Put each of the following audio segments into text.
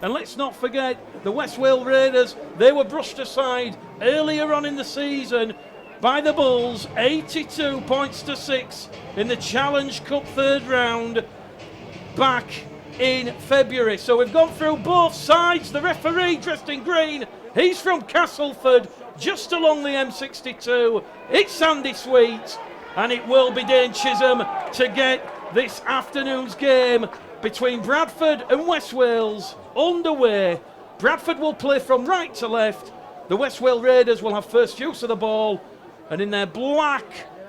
And let's not forget, the West Wales Raiders, they were brushed aside earlier on in the season by the Bulls, 82 points to 6 in the Challenge Cup third round back in February. So we've gone through both sides. The referee, dressed in green, he's from Castleford, just along the M62. It's Andy Sweet, and it will be Dane Chisholm to get this afternoon's game between Bradford and West Wales underway. Bradford will play from right to left. The West Wales Raiders will have first use of the ball, and in their black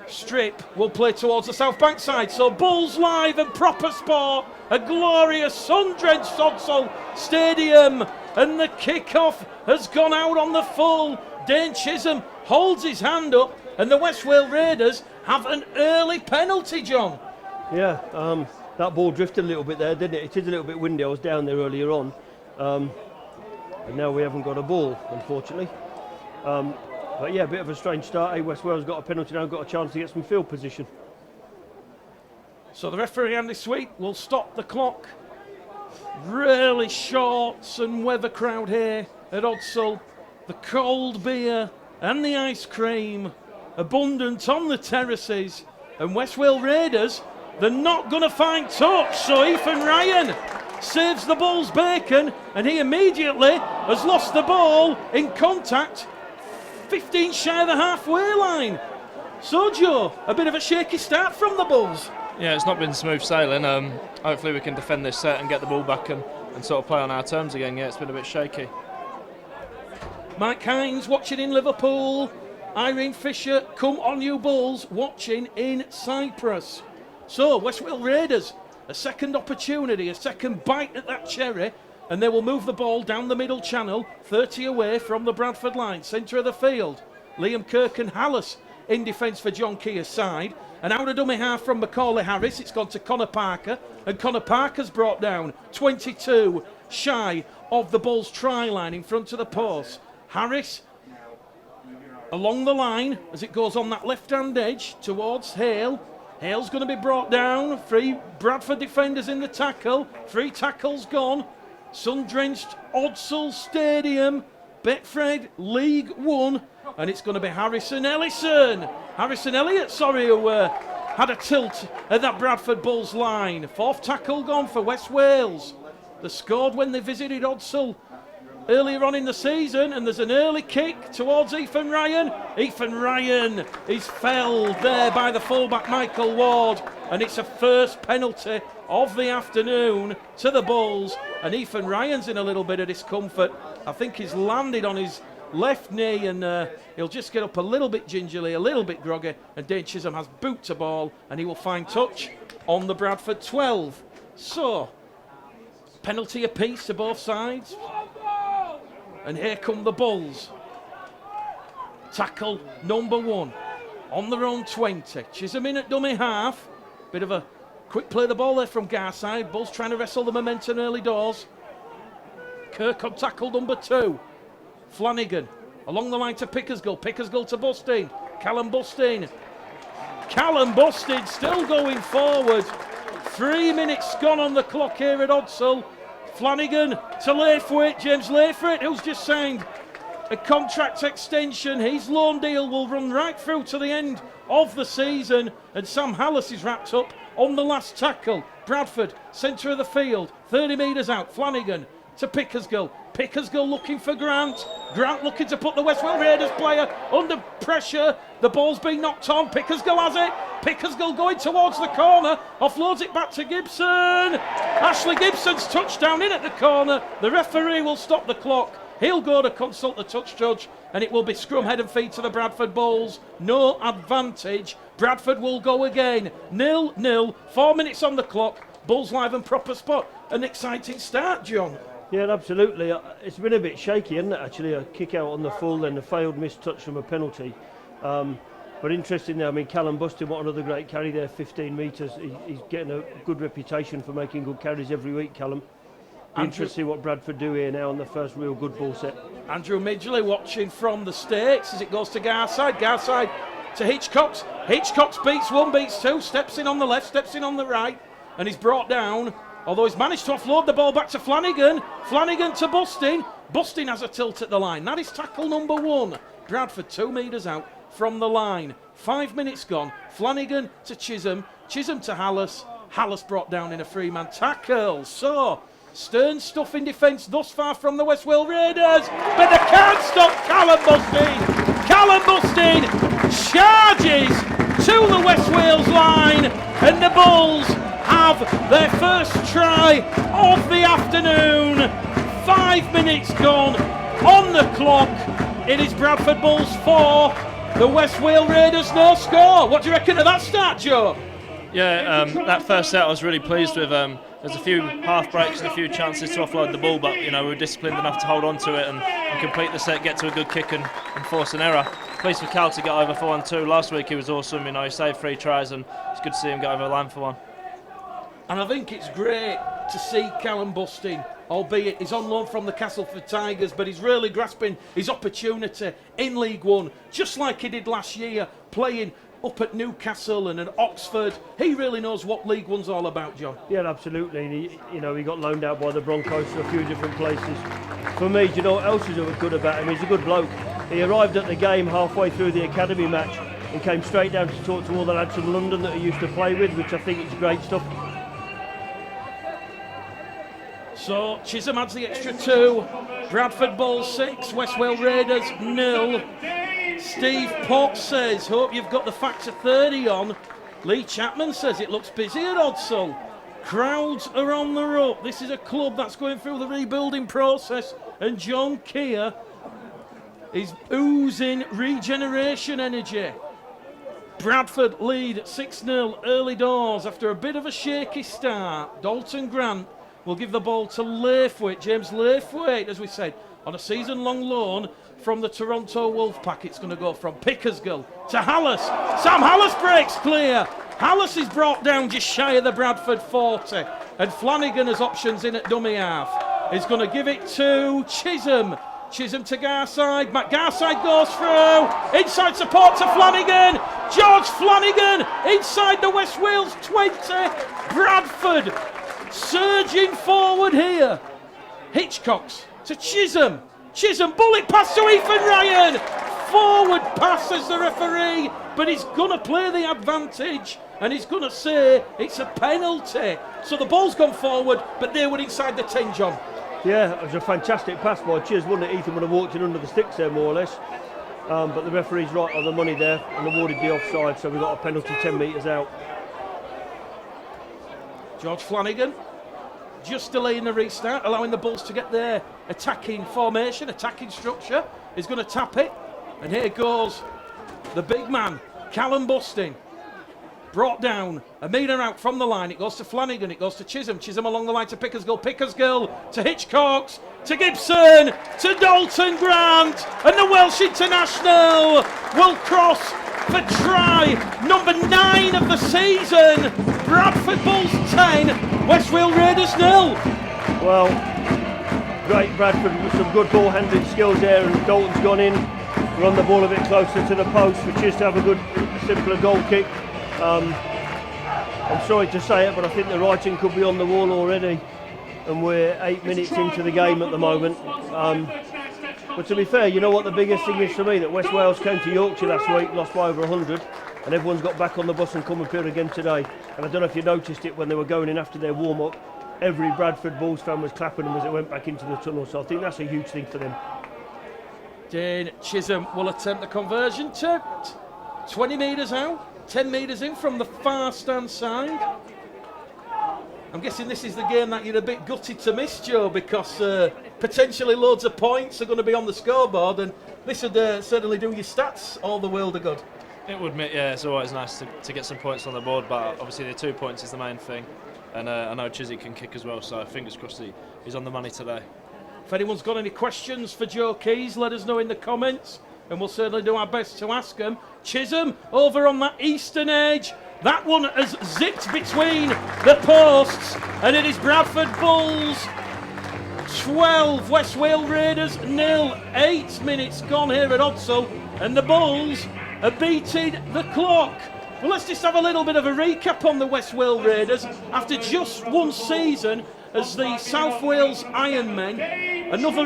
strip will play towards the South Bank side. So Bulls live and proper sport, a glorious sun-drenched Sodsall Stadium, and the kick-off has gone out on the full. Dane Chisholm holds his hand up, and the West Wales Raiders have an early penalty, John. Yeah, that ball drifted a little bit there, didn't it? It is a little bit windy. I was down there earlier on. And now we haven't got a ball, unfortunately. But yeah, a bit of a strange start. West Wales got a penalty now, got a chance to get some field position. So the referee, Andy Sweet, will stop the clock. Really shorts and weather crowd here at Odsall. The cold beer and the ice cream abundant on the terraces. And West Wales Raiders, they're not going to find touch. So Ethan Ryan saves the Bulls bacon, and he immediately has lost the ball in contact 15 shy of the halfway line. So Joe, a bit of a shaky start from the Bulls. Yeah, it's not been smooth sailing. Hopefully we can defend this set and get the ball back and sort of play on our terms again. Yeah, it's been a bit shaky. Mike Hines watching in Liverpool. Irene Fisher, come on you Bulls, watching in Cyprus. So West Wales Raiders, a second opportunity, a second bite at that cherry, and they will move the ball down the middle channel, 30 away from the Bradford line, centre of the field. Liam Kirk and Hallis in defence for John Keir's side, and out of dummy half from Macaulay Harris, it's gone to Connor Parker, and Connor Parker's brought down 22 shy of the Bulls try line in front of the post. Harris along the line as it goes on that left hand edge towards Hale. Hale's going to be brought down. 3 Bradford defenders in the tackle. 3 tackles gone. Sun-drenched Odsall Stadium, Betfred League 1, and it's going to be Harrison Elliott, who had a tilt at that Bradford Bulls line. 4th tackle gone for West Wales. They scored when they visited Odsall earlier on in the season, and there's an early kick towards Ethan Ryan. Ethan Ryan is felled there by the fullback Michael Ward, and it's a first penalty of the afternoon to the Bulls, and Ethan Ryan's in a little bit of discomfort. I think he's landed on his left knee, and he'll just get up a little bit gingerly, a little bit groggy, and Dane Chisholm has boot to ball, and he will find touch on the Bradford 12. So, penalty apiece to both sides. And here come the Bulls. Tackle number 1 on their own 20. Chisholm in at dummy half. Bit of a quick play of the ball there from Garside. Bulls trying to wrestle the momentum early doors. Kirk on tackle number 2. Flanagan along the line to Pickersgill. Pickersgill to Bustin. Callum Bustin still going forward. 3 minutes gone on the clock here at Odsall. Flanagan to Laythwaite, James Laythwaite, who's just signed a contract extension. His loan deal will run right through to the end of the season, and Sam Hallis is wrapped up on the last tackle. Bradford, centre of the field, 30 metres out. Flanagan to Pickersgill. Pickersgill looking for Grant. Grant looking to put the West Wales Raiders player under pressure. The ball's been knocked on. Pickersgill has it. Pickersgill going towards the corner. Offloads it back to Gibson. Ashley Gibson's touchdown in at the corner. The referee will stop the clock. He'll go to consult the touch judge, and it will be scrum head and feet to the Bradford Bulls. No advantage. Bradford will go again. 0-0. 4 minutes on the clock. Bulls live and proper spot. An exciting start, John. Yeah, absolutely. It's been a bit shaky, isn't it, actually? A kick out on the full, then a failed missed touch from a penalty. But interesting there, I mean, Callum Bustin, what another great carry there, 15 metres. He's getting a good reputation for making good carries every week, Callum. Interesting to see what Bradford do here now on the first real good ball set. Andrew Midgley watching from the States as it goes to Garside. Garside to Hitchcox. Hitchcox beats one, beats two, steps in on the left, steps in on the right, and he's brought down Although he's managed to offload the ball back to Flanagan. Flanagan to Bustin. Bustin has a tilt at the line. That is tackle number 1. Bradford 2 metres out from the line. 5 minutes gone. Flanagan to Chisholm. Chisholm to Hallis. Hallis brought down in a 3-man tackle. So, stern stuff in defence thus far from the West Wales Raiders. But they can't stop Callum Bustin. Callum Bustin charges to the West Wales line. And the Bulls have their first try of the afternoon. 5 minutes gone on the clock. It is Bradford Bulls 4, the West Wales Raiders no score. What do you reckon of that start, Joe? Yeah, that first set I was really pleased with. There's a few half breaks and a few chances to offload the ball, but we were disciplined enough to hold on to it and complete the set, get to a good kick and force an error. Pleased for Cal to get over for 1-2. Last week he was awesome. He saved 3 tries and it's good to see him get over the line for 1. And I think it's great to see Callum Bustin, albeit he's on loan from the Castleford Tigers, but he's really grasping his opportunity in League One, just like he did last year, playing up at Newcastle and at Oxford. He really knows what League One's all about, John. Yeah, absolutely. And he got loaned out by the Broncos to a few different places. For me, do you know what else is good about him? He's a good bloke. He arrived at the game halfway through the academy match and came straight down to talk to all the lads from London that he used to play with, which I think is great stuff. So Chisholm adds the extra 2. Bradford Bulls 6, West Wales Raiders 0. Steve Potts says, hope you've got the factor 30 on. Lee Chapman says it looks busy at Odsall. Crowds are on the rope. This is a club that's going through the rebuilding process, and John Keir is oozing regeneration energy. Bradford lead 6-0 early doors after a bit of a shaky start. Dalton Grant will give the ball to Laithwaite, James Laithwaite, as we said, on a season-long loan from the Toronto Wolfpack. It's going to go from Pickersgill to Hallis. Sam Hallis breaks clear. Hallis is brought down just shy of the Bradford 40. And Flanagan has options in at dummy half. He's going to give it to Chisholm. Chisholm to Garside. Matt Garside goes through. Inside support to Flanagan. George Flanagan inside the West Wales 20. Bradford surging forward here. Hitchcocks to Chisholm. Chisholm, bullet pass to Ethan Ryan. Forward pass as the referee, but he's going to play the advantage and he's going to say it's a penalty. So the ball's gone forward, but they were inside the 10, John. Yeah, it was a fantastic pass by Chiz, wasn't it? Ethan would have walked in under the sticks there, more or less. But the referee's right on the money there and awarded the offside, so we got a penalty 10 metres out. George Flanagan just delaying the restart, allowing the Bulls to get their attacking formation, attacking structure. He's going to tap it, and here goes the big man, Callum Bustin. Brought down, a metre out from the line. It goes to Flanagan, it goes to Chisholm. Chisholm along the line to Pickersgill. Pickersgill to Hitchcocks, to Gibson, to Dalton Grant. And the Welsh international will cross for try number 9 of the season. Bradford Bulls 10, West Wales Raiders 0. Well, great Bradford with some good ball handling skills there, and Dalton's gone in, run the ball a bit closer to the post, which is to have a good, simpler goal kick. I'm sorry to say it, but I think the writing could be on the wall already, and we're 8 minutes into the game at the moment. But to be fair, you know what the biggest thing is for me? That West Wales came to Yorkshire last week, lost by over 100, and everyone's got back on the bus and come up here again today. And I don't know if you noticed it when they were going in after their warm-up, every Bradford Bulls fan was clapping them as it went back into the tunnel, so I think that's a huge thing for them. Dane Chisholm will attempt the conversion, tipped 20 metres out. 10 metres in from the far stand side. I'm guessing this is the game that you're a bit gutted to miss, Joe, because potentially loads of points are going to be on the scoreboard, and this would certainly do your stats all the world of good. It would, yeah, it's always nice to get some points on the board, but obviously the 2 points is the main thing. And I know Chizzy can kick as well, so fingers crossed he's on the money today. If anyone's got any questions for Joe Keys, let us know in the comments, and we'll certainly do our best to ask them. Chisholm over on that eastern edge. That one has zipped between the posts, and it is Bradford Bulls 12, West Wales Raiders 0. 8 minutes gone here at Odsall, and the Bulls are beating the clock. Well, let's just have a little bit of a recap on the West Wales Raiders. After just one season as the South Wales Ironmen, another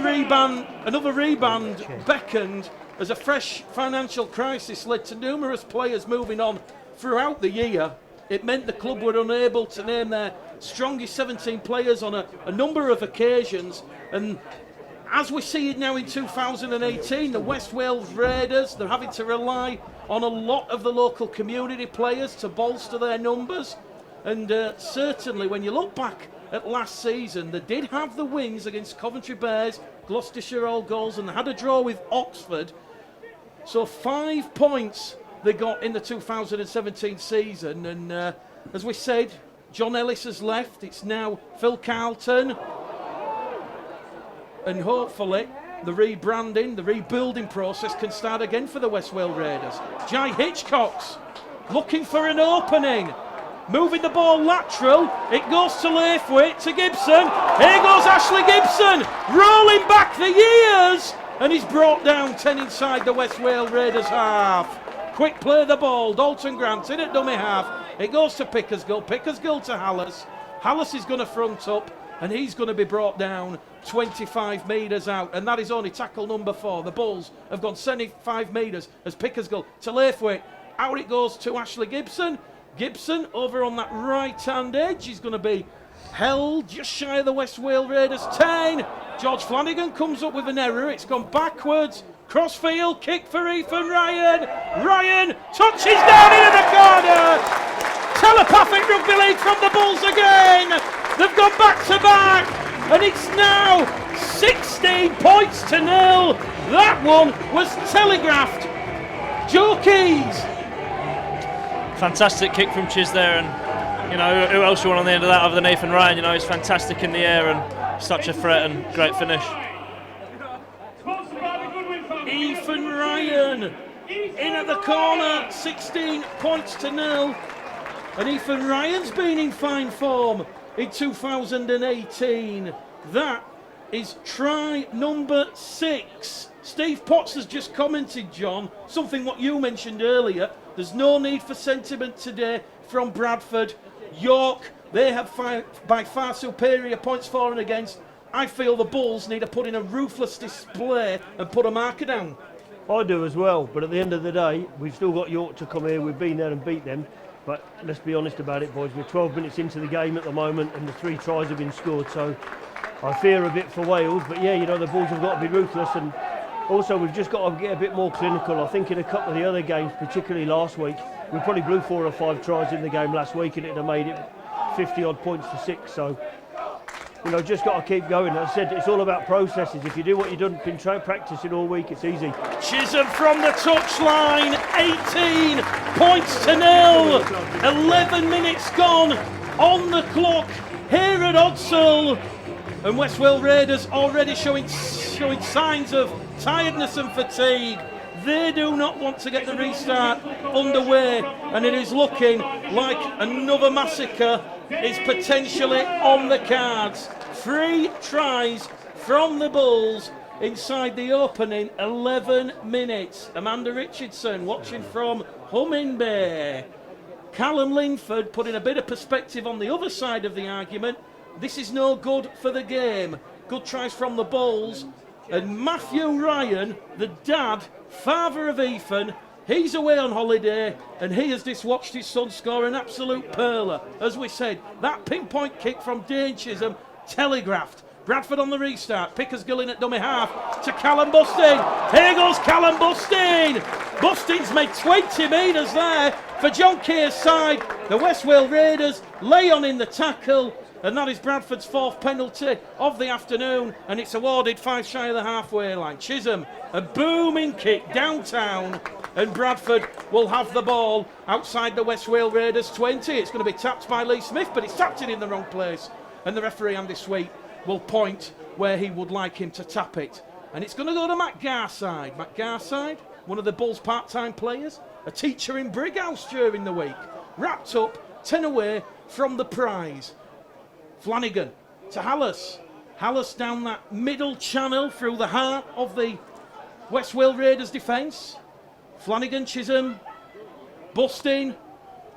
rebound beckoned as a fresh financial crisis led to numerous players moving on throughout the year. It meant the club were unable to name their strongest 17 players on a number of occasions. And as we see it now in 2018, the West Wales Raiders, they're having to rely on a lot of the local community players to bolster their numbers. And certainly when you look back at last season, they did have the wins against Coventry Bears, Gloucestershire All Goals, and they had a draw with Oxford. So 5 points they got in the 2017 season. And as we said, John Ellis has left. It's now Phil Carlton. And hopefully the rebranding, the rebuilding process can start again for the West Wales Raiders. Jai Hitchcock's looking for an opening. Moving the ball lateral. It goes to Laithwaite, to Gibson. Here goes Ashley Gibson. Rolling back the years. And he's brought down 10 inside the West Wales Raiders half. Quick play the ball. Dalton Grant in at dummy half. It goes to Pickersgill. Pickersgill to Hallis. Hallis is going to front up. And he's going to be brought down 25 metres out. And that is only tackle number 4. The Bulls have gone 75 metres as Pickersgill to Laithwaite. Out it goes to Ashley Gibson. Gibson over on that right-hand edge. He's going to be held just shy of the West Wales Raiders 10. George Flanagan comes up with an error. It's gone backwards. Crossfield kick for Ethan Ryan. Ryan touches down into the corner. Telepathic rugby league from the Bulls again. They've gone back to back. And it's now 16 points to 0. That one was telegraphed. Joe Keys. Fantastic kick from Chiz there, and you know, who else you want on the end of that other than Ethan Ryan? You know, he's fantastic in the air and such a threat and great finish. Ethan Ryan in at the corner, 16 points to 0. And Ethan Ryan's been in fine form in 2018. That is try number 6. Steve Potts has just commented, John, something what you mentioned earlier. There's no need for sentiment today from Bradford. York, they have by far superior points for and against. I feel the Bulls need to put in a ruthless display and put a marker down. I do as well, but at the end of the day, we've still got York to come here. We've been there and beat them. But let's be honest about it, boys. We're 12 minutes into the game at the moment and the 3 tries have been scored. So I fear a bit for Wales. But yeah, you know, the Bulls have got to be ruthless. And also, we've just got to get a bit more clinical. I think in a couple of the other games, particularly last week, we probably blew 4 or 5 tries in the game last week and it'd have made it 50 odd points to 6. So, you know, just got to keep going. As I said, it's all about processes. If you do what you've done, been practicing all week, it's easy. Chisholm from the touchline, 18 points to 0. 11 minutes gone on the clock here at Odsall. And West Wales Raiders already showing signs of tiredness and fatigue. They do not want to get the restart underway, and it is looking like another massacre is potentially on the cards. 3 tries from the Bulls inside the opening 11 minutes. Amanda Richardson watching from Humming Bay. Callum Linford putting a bit of perspective on the other side of the argument. This is no good for the game. Good tries from the Bulls. And Matthew Ryan, the dad, father of Ethan, he's away on holiday and he has just watched his son score an absolute perler. As we said, that pinpoint kick from Dane Chisholm telegraphed. Bradford on the restart. Pickersgill in at dummy half to Callum Bustin. Here goes Callum Bustin. Bustin's made 20 metres there for John Keir's side. The West Wales Raiders lay on in the tackle. And that is Bradford's 4th penalty of the afternoon, and it's awarded 5 shy of the halfway line. Chisholm, a booming kick downtown, and Bradford will have the ball outside the West Wales Raiders 20. It's going to be tapped by Lee Smith, but he's tapped it in the wrong place. And the referee, Andy Sweet, will point where he would like him to tap it. And it's going to go to Matt Garside. Matt Garside, one of the Bulls' part-time players, a teacher in Brighouse during the week, wrapped up 10 away from the prize. Flanagan to Hallis. Hallis down that middle channel through the heart of the West Wales Raiders defence. Flanagan, Chisholm, Bustin,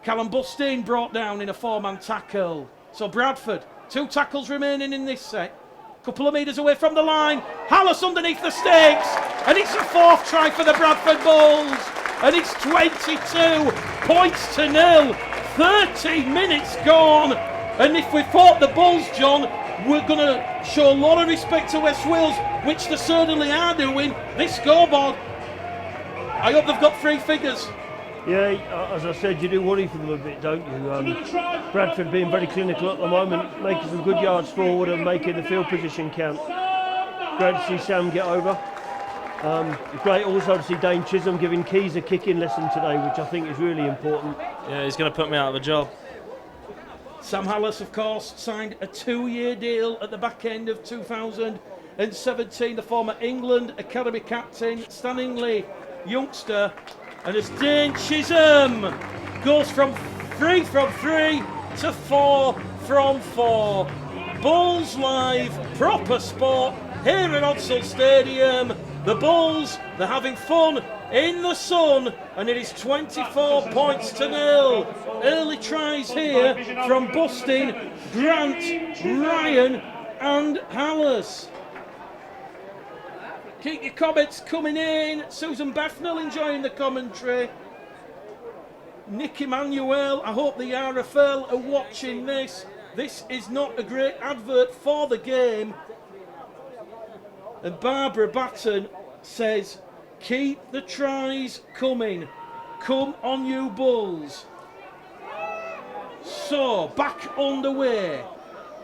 Callum Bustin brought down in a 4-man tackle. So Bradford, 2 tackles remaining in this set. Couple of metres away from the line. Hallis underneath the stakes. And it's a 4th try for the Bradford Bulls. And it's 22 points to 0. 30 minutes gone. And if we fought the Bulls, John, we're going to show a lot of respect to West Wales, which they certainly are doing. This scoreboard, I hope they've got 3 figures. Yeah, as I said, you do worry for them a bit, don't you? Bradford being very clinical at the moment, making some good yards forward and making the field position count. Great to see Sam get over. Great also to see Dane Chisholm giving Keys a kicking lesson today, which I think is really important. Yeah, he's going to put me out of a job. Sam Hallis, of course, signed a 2-year deal at the back end of 2017. The former England Academy captain, Stanley youngster. And as Dane Chisholm goes from 3 from 3 to 4 from 4. Bulls live, proper sport here at Odsal Stadium. The Bulls, they're having fun in the sun, and it is 24 points to 0. Early tries here from Bustin, Grant, Ryan and Hallis. Keep your comments coming in. Susan Bethnal enjoying the commentary. Nick Emmanuel, I hope the RFL are watching this. This is not a great advert for the game. And Barbara Batten says, keep the tries coming. Come on, you Bulls. So, back underway.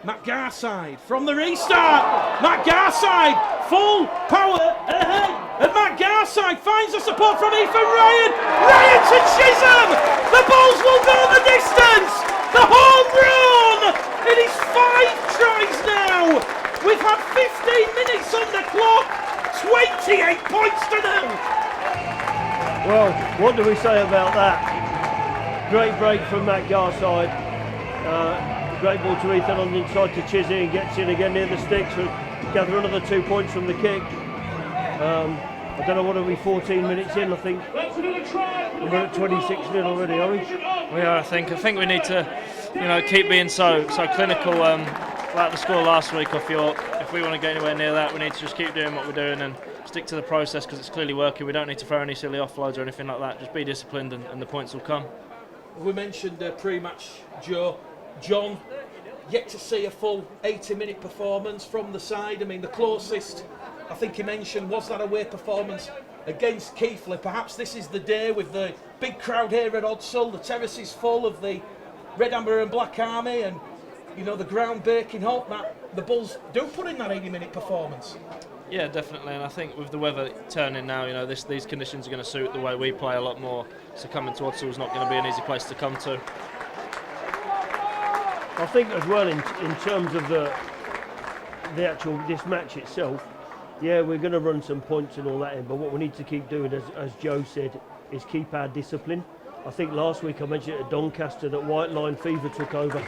Matt Garside from the restart. Matt Garside, full power ahead. And Matt Garside finds the support from Ethan Ryan. Ryan to Chisholm. The Bulls will go the distance. The home run. It is 5 tries now. We've had 15 minutes on the clock. 28 points to 0. Well, what do we say about that? Great break from Matt Garside. Great ball to Ethan on the inside to Chizzy, and gets in again near the sticks. We'll gather another 2 points from the kick. I don't know, what are we, 14 minutes in, I think. We're at 26-0 already, are we? We are, I think. I think we need to, keep being so clinical. Like the score last week off York. If we want to get anywhere near that, we need to just keep doing what we're doing and stick to the process, because it's clearly working. We don't need to throw any silly offloads or anything like that. Just be disciplined and the points will come. We mentioned pre-match, Joe. John, yet to see a full 80-minute performance from the side. I mean, the closest I think he mentioned was that away performance against Keighley. Perhaps this is the day with the big crowd here at Odsal. The terrace is full of the Red, Amber and Black Army, and the ground baking hot that the Bulls do put in that 80-minute performance. Yeah, definitely, and I think with the weather turning now, these conditions are going to suit the way we play a lot more. So coming to Odsal is not going to be an easy place to come to. I think as well in terms of the actual this match itself, yeah, we're going to run some points and all that in, but what we need to keep doing, as Joe said, is keep our discipline. I think last week I mentioned at Doncaster that White Line fever took over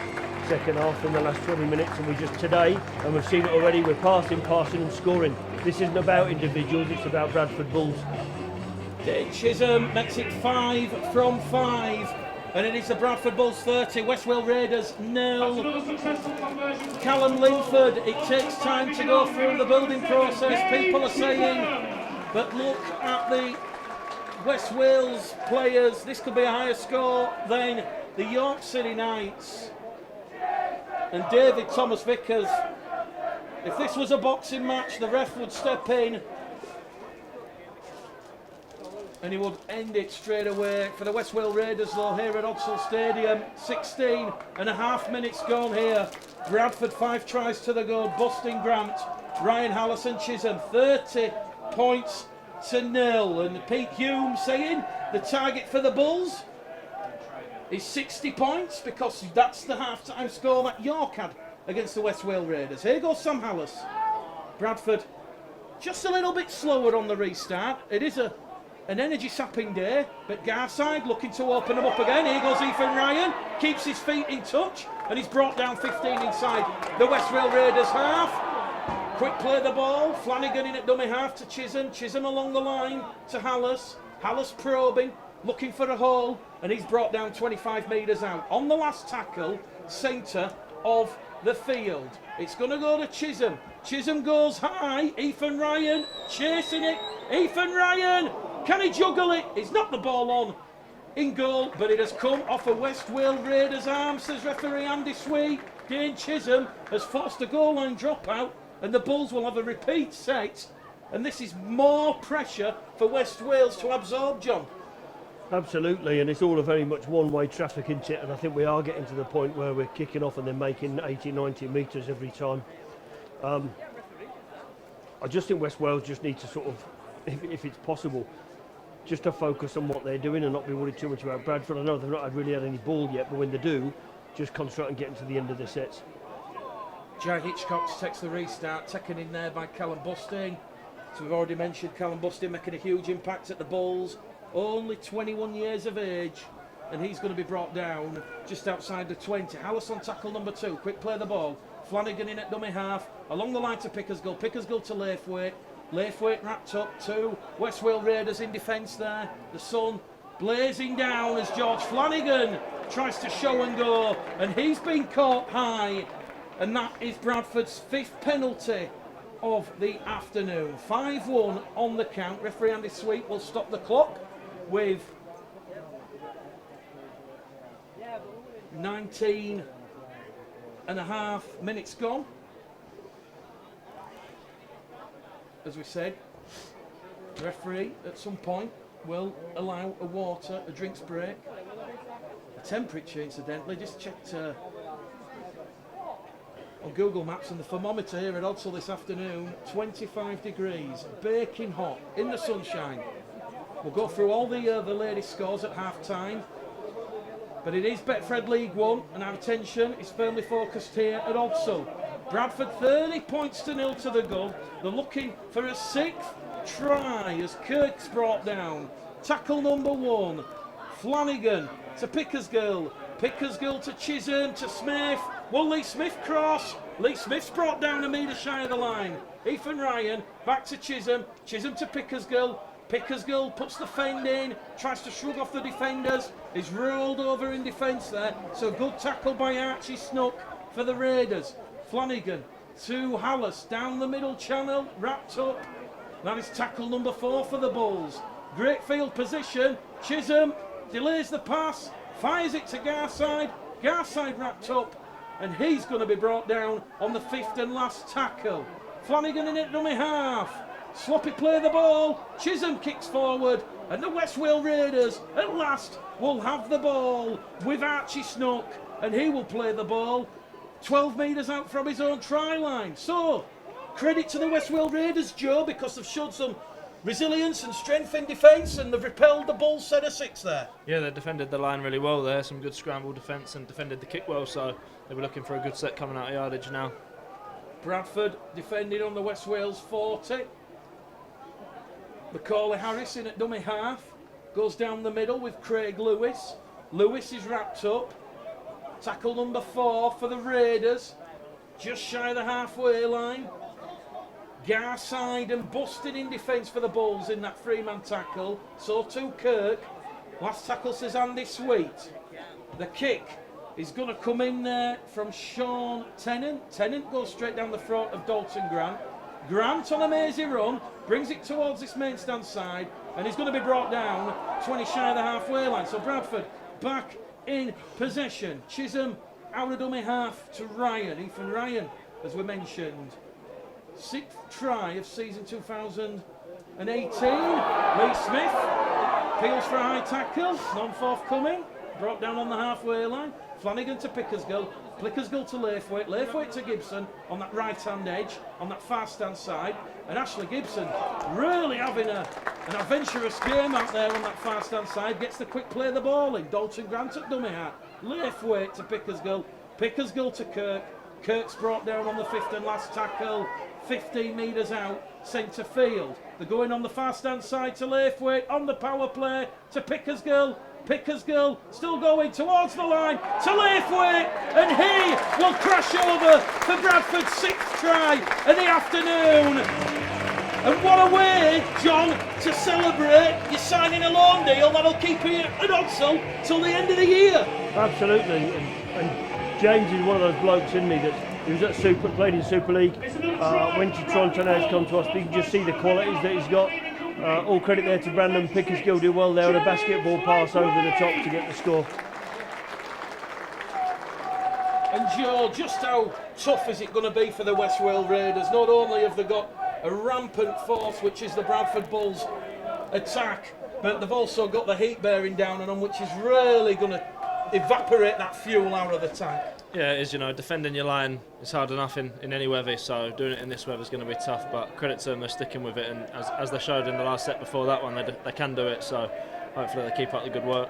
second half in the last 20 minutes, and we just today, and we've seen it already, we're passing and scoring. This isn't about individuals, it's about Bradford Bulls. Dane Chisholm makes it 5 from 5. And it is the Bradford Bulls 30, West Wales Raiders 0. Callum Linford, it takes time to go through the building process, people are saying. But look at the West Wales players. This could be a higher score than the York City Knights. And David Thomas Vickers, if this was a boxing match, the ref would step in and he would end it straight away. For the West Wales Raiders, though, here at Odsal Stadium, 16 and a half minutes gone here. Bradford 5 tries to the goal. Bustin Grant, Ryan Hallis and Chisholm, 30 points to 0. And Pete Hume saying the target for the Bulls is 60 points, because that's the half-time score that York had against the West Wales Raiders. Here goes Sam Hallis. Bradford just a little bit slower on the restart. It is an energy-sapping day, but Garside looking to open them up again. Here goes Ethan Ryan, keeps his feet in touch, and he's brought down 15 inside the West Wales Raiders half. Quick play the ball, Flanagan in at dummy half to Chisholm, Chisholm along the line to Hallis, Hallis probing, looking for a hole, and he's brought down 25 metres out. On the last tackle, centre of the field. It's going to go to Chisholm. Chisholm goes high. Ethan Ryan chasing it. Ethan Ryan, can he juggle it? He's knocked the ball on in goal, but it has come off a West Wales Raiders arm, says referee Andy Sweet. Dane Chisholm has forced a goal line dropout, and the Bulls will have a repeat set, and this is more pressure for West Wales to absorb, John. Absolutely, and it's all a very much one-way traffic, isn't it? And I think we are getting to the point where we're kicking off and then making 80, 90 metres every time. I just think West Wales just need to sort of, if it's possible, just to focus on what they're doing and not be worried too much about Bradford. I know they've not really had any ball yet, but when they do, just concentrate on getting to the end of the sets. Jai Hitchcock takes the restart, taken in there by Callum Busting. So we've already mentioned Callum Busting making a huge impact at the Bulls. Only 21 years of age, and he's going to be brought down just outside the 20. Hallis on tackle number 2. Quick play the ball. Flanagan in at dummy half. Along the line to Pickersgill. Pickersgill to Laithwaite. Laithwaite wrapped up. 2 West Wales Raiders in defence there. The sun blazing down as George Flanagan tries to show and go, and he's been caught high. And that is Bradford's 5th penalty of the afternoon. 5-1 on the count. Referee Andy Sweet will stop the clock with 19 and a half minutes gone. As we said, the referee at some point will allow a drinks break. A temperature, incidentally, just checked on Google Maps, and the thermometer here at Odsal this afternoon, 25 degrees, baking hot, in the sunshine. We'll go through all the ladies' scores at half-time, but it is Betfred League 1, and our attention is firmly focused here at Odsal. Bradford 30 points to 0 to the goal. They're looking for a 6th try as Kirk's brought down. Tackle number 1, Flanagan to Pickersgill. Pickersgill to Chisholm to Smith. Will Lee Smith cross? Lee Smith's brought down a metre shy of the line. Ethan Ryan back to Chisholm. Chisholm to Pickersgill. Pickersgill puts the fend in, tries to shrug off the defenders. He's rolled over in defence there. So good tackle by Archie Snook for the Raiders. Flanagan to Hallis down the middle channel, wrapped up. That is tackle number 4 for the Bulls. Great field position. Chisholm delays the pass, fires it to Garside. Garside wrapped up, and he's going to be brought down on the 5th and last tackle. Flanagan in it, dummy half. Sloppy play the ball. Chisholm kicks forward, and the West Wales Raiders at last will have the ball with Archie Snook, and he will play the ball 12 metres out from his own try line. So, credit to the West Wales Raiders, Joe, because they've showed some resilience and strength in defence, and they've repelled the Bulls set of 6 there. Yeah, they defended the line really well there. Some good scramble defence and defended the kick well, so they were looking for a good set coming out of yardage now. Bradford defending on the West Wales 40. Macaulay Harris in at dummy half. Goes down the middle with Craig Lewis. Lewis is wrapped up. Tackle number 4 for the Raiders. Just shy of the halfway line. Garside and Busted in defence for the Bulls in that 3-man tackle. So too Kirk. Last tackle says Andy Sweet. The kick is going to come in there from Sean Tennant. Tennant goes straight down the throat of Dalton Grant. Grant on a mazy run, brings it towards this main stand side, and he's going to be brought down 20 shy of the halfway line. So Bradford back in possession. Chisholm out of dummy half to Ryan. Ethan Ryan, as we mentioned. 6th try of season 2018. Lee Smith peels for a high tackle, non-forthcoming. Brought down on the halfway line. Flanagan to Pickersgill. Pickersgill to Laithwaite. Laithwaite to Gibson on that right-hand edge, on that far-stand side. And Ashley Gibson really having an adventurous game out there on that far-stand side. Gets the quick play of the ball in. Dalton Grant at dummy hat. Laithwaite to Pickersgill. Pickersgill to Kirk. Kirk's brought down on the 5th and last tackle. 15 metres out, centre field. They're going on the far-stand side to Laithwaite. On the power play to Pickersgill. Pickersgill still going towards the line to Laithwaite, and he will crash over for Bradford's 6th try of the afternoon. And what a way, John, to celebrate your signing a loan deal that'll keep you at Odsel till the end of the year. Absolutely, and James is one of those blokes in me that he was at played in Super League, went to Toronto, now he's come to us, but you can just see the qualities that he's got. All credit there to Brandon Pickersgill, did well there on a basketball pass over the top to get the score. And Joe, just how tough is it going to be for the West Wales Raiders? Not only have they got a rampant force, which is the Bradford Bulls attack, but they've also got the heat bearing down on them, which is really going to evaporate that fuel out of the tank. Yeah, it is. Defending your line is hard enough in any weather, so doing it in this weather is going to be tough, but credit to them, they're sticking with it, and as they showed in the last set before that one, they can do it, so hopefully they keep up the good work.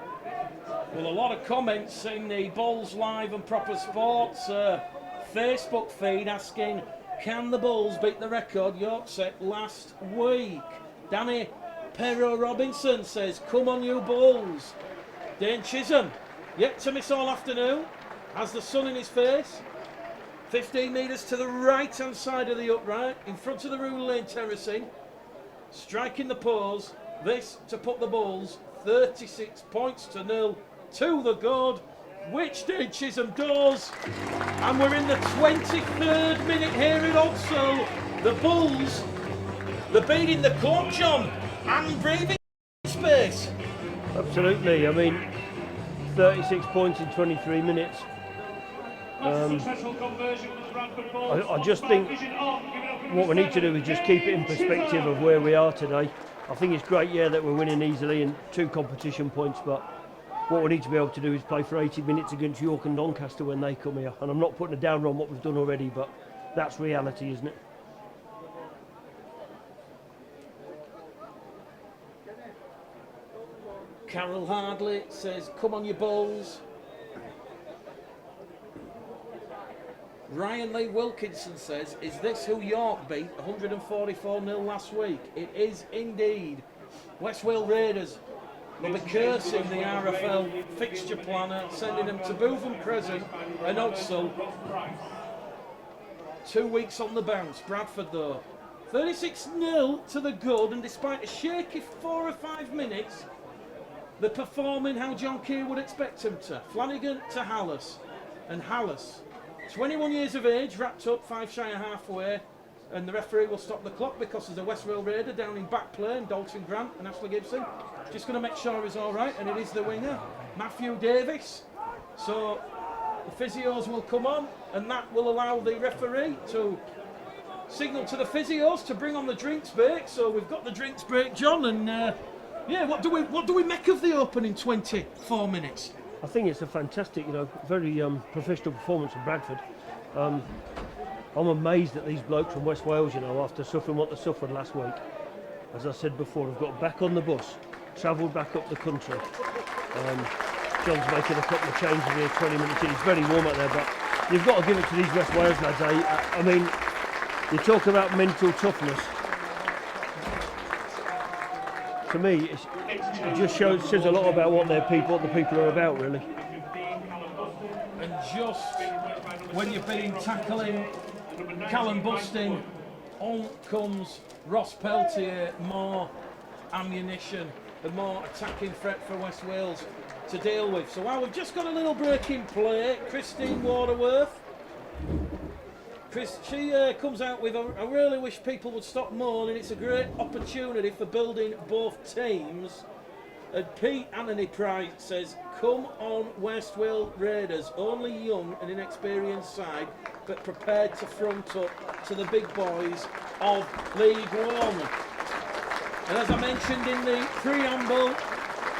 Well, a lot of comments in the Bulls Live and Proper Sports Facebook feed asking, can the Bulls beat the record York set last week? Danny Perro Robinson says, come on you Bulls. Dane Chisholm, yet to miss all afternoon, has the sun in his face. 15 metres to the right hand side of the upright, in front of the rule lane terracing, striking the pose, this to put the Bulls 36 points to 0 to the good, which Dane Chisholm does. And we're in the 23rd minute here at Odsel. The Bulls, they're beating the clock, John, and breathing space. Absolutely, I mean, 36 points in 23 minutes. I just think what we need to do is just keep it in perspective of where we are today. I think it's great, that we're winning easily in 2 competition points, but what we need to be able to do is play for 80 minutes against York and Doncaster when they come here. And I'm not putting a downer on what we've done already, but that's reality, isn't it? Carol Hardley says, come on you Bulls. Ryan Lee Wilkinson says, is this who York beat 144-0 last week? It is indeed. West Wales Raiders will be cursing the RFL fixture planner, sending them to Bootham Crescent and Odsel. 2 weeks on the bounce. Bradford though, 36-0 to the good, and despite a shaky 4 or 5 minutes, they're performing how John Keir would expect them to. Flanagan to Hallis, and Hallis, 21 years of age, wrapped up 5 shy of halfway, and the referee will stop the clock because there's a West Wales Raider down in back play, and Dalton Grant and Ashley Gibson just going to make sure he's all right, and it is the winger, Matthew Davis. So the physios will come on, and that will allow the referee to signal to the physios to bring on the drinks break. So we've got the drinks break, John, and what do we make of the opening 24 minutes? I think it's a fantastic, very professional performance of Bradford. I'm amazed at these blokes from West Wales, after suffering what they suffered last week. As I said before, they've got back on the bus, travelled back up the country. John's making a couple of changes here, 20 minutes in. It's very warm out there, but you've got to give it to these West Wales lads. I mean, you talk about mental toughness. To me, it just says a lot about what the people are about, really. And just when you've been tackling Callum Busting, on comes Ross Peltier, more ammunition and more attacking threat for West Wales to deal with. So while we've just got a little break in play, Christine Waterworth, she comes out with, I really wish people would stop mourning. It's a great opportunity for building both teams. And Pete Anthony Price says, come on West Wales Raiders, only young and inexperienced side, but prepared to front up to the big boys of League One. And as I mentioned in the preamble,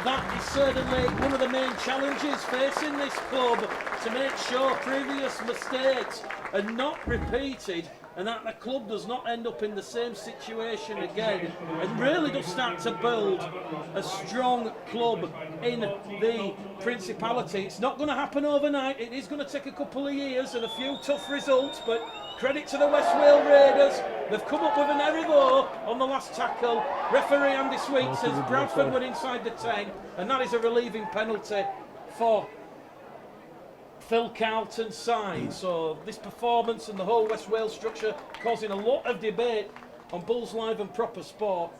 that is certainly one of the main challenges facing this club, to make sure previous mistakes are not repeated and that the club does not end up in the same situation again, and really does start to build a strong club in the Principality. It's not going to happen overnight. It is going to take a couple of years and a few tough results, but credit to the West Wales Raiders. They've come up with an error though on the last tackle. Referee Andy Sweet says Bradford were inside the 10, and that is a relieving penalty for Phil Carlton's side. So this performance and the whole West Wales structure causing a lot of debate on Bulls Live and Proper Sport,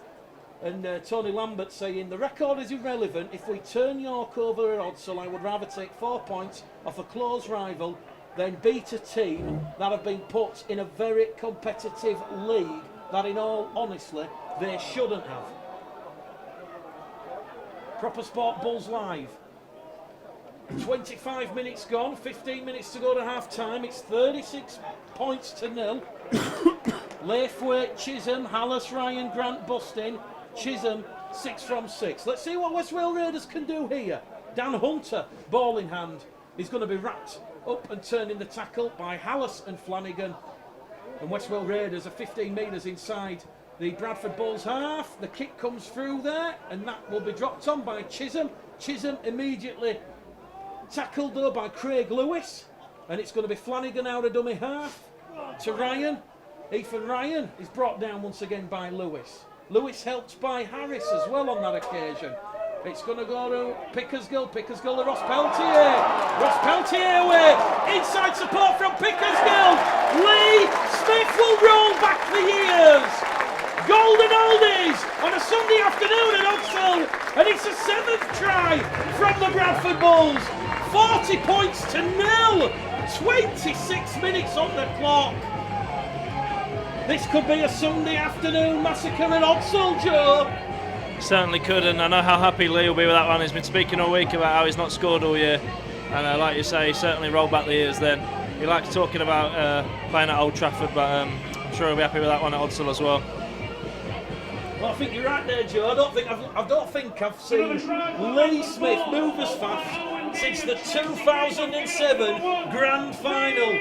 and Tony Lambert saying the record is irrelevant. If we turn York over at odds, so I would rather take 4 points off a close rival than beat a team that have been put in a very competitive league that, in all honesty, they shouldn't have. Proper Sport Bulls Live. 25 minutes gone, 15 minutes to go to half time. It's 36 points to 0. Laithwaite, Chisholm, Hallis, Ryan, Grant, Bustin. Chisholm 6 from 6. Let's see what West Wales Raiders can do here. Dan Hunter, ball in hand. He's going to be wrapped up and turning the tackle by Hallis and Flanagan. And West Wales Raiders are 15 metres inside the Bradford Bulls half. The kick comes through there, and that will be dropped on by Chisholm. Chisholm immediately tackled though by Craig Lewis, and it's going to be Flanagan out of dummy half to Ryan. Ethan Ryan is brought down once again by Lewis. Lewis helped by Harris as well on that occasion. It's going to go to Pickersgill to Ross Peltier. Ross Peltier away. Inside support from Pickersgill. Lee Smith will roll back the years. Golden oldies on a Sunday afternoon at Oxford, and it's a 7th try from the Bradford Bulls. 40 points to 0. 26 minutes on the clock. This could be a Sunday afternoon massacre at Odsall, Joe. Certainly could, and I know how happy Lee will be with that one. He's been speaking all week about how he's not scored all year, and like you say, he certainly rolled back the years then. He likes talking about playing at Old Trafford, but I'm sure he'll be happy with that one at Odsall as well. Well, I think you're right there, Joe. I don't think I've seen Lee Smith move as fast since the 2007 Grand Final,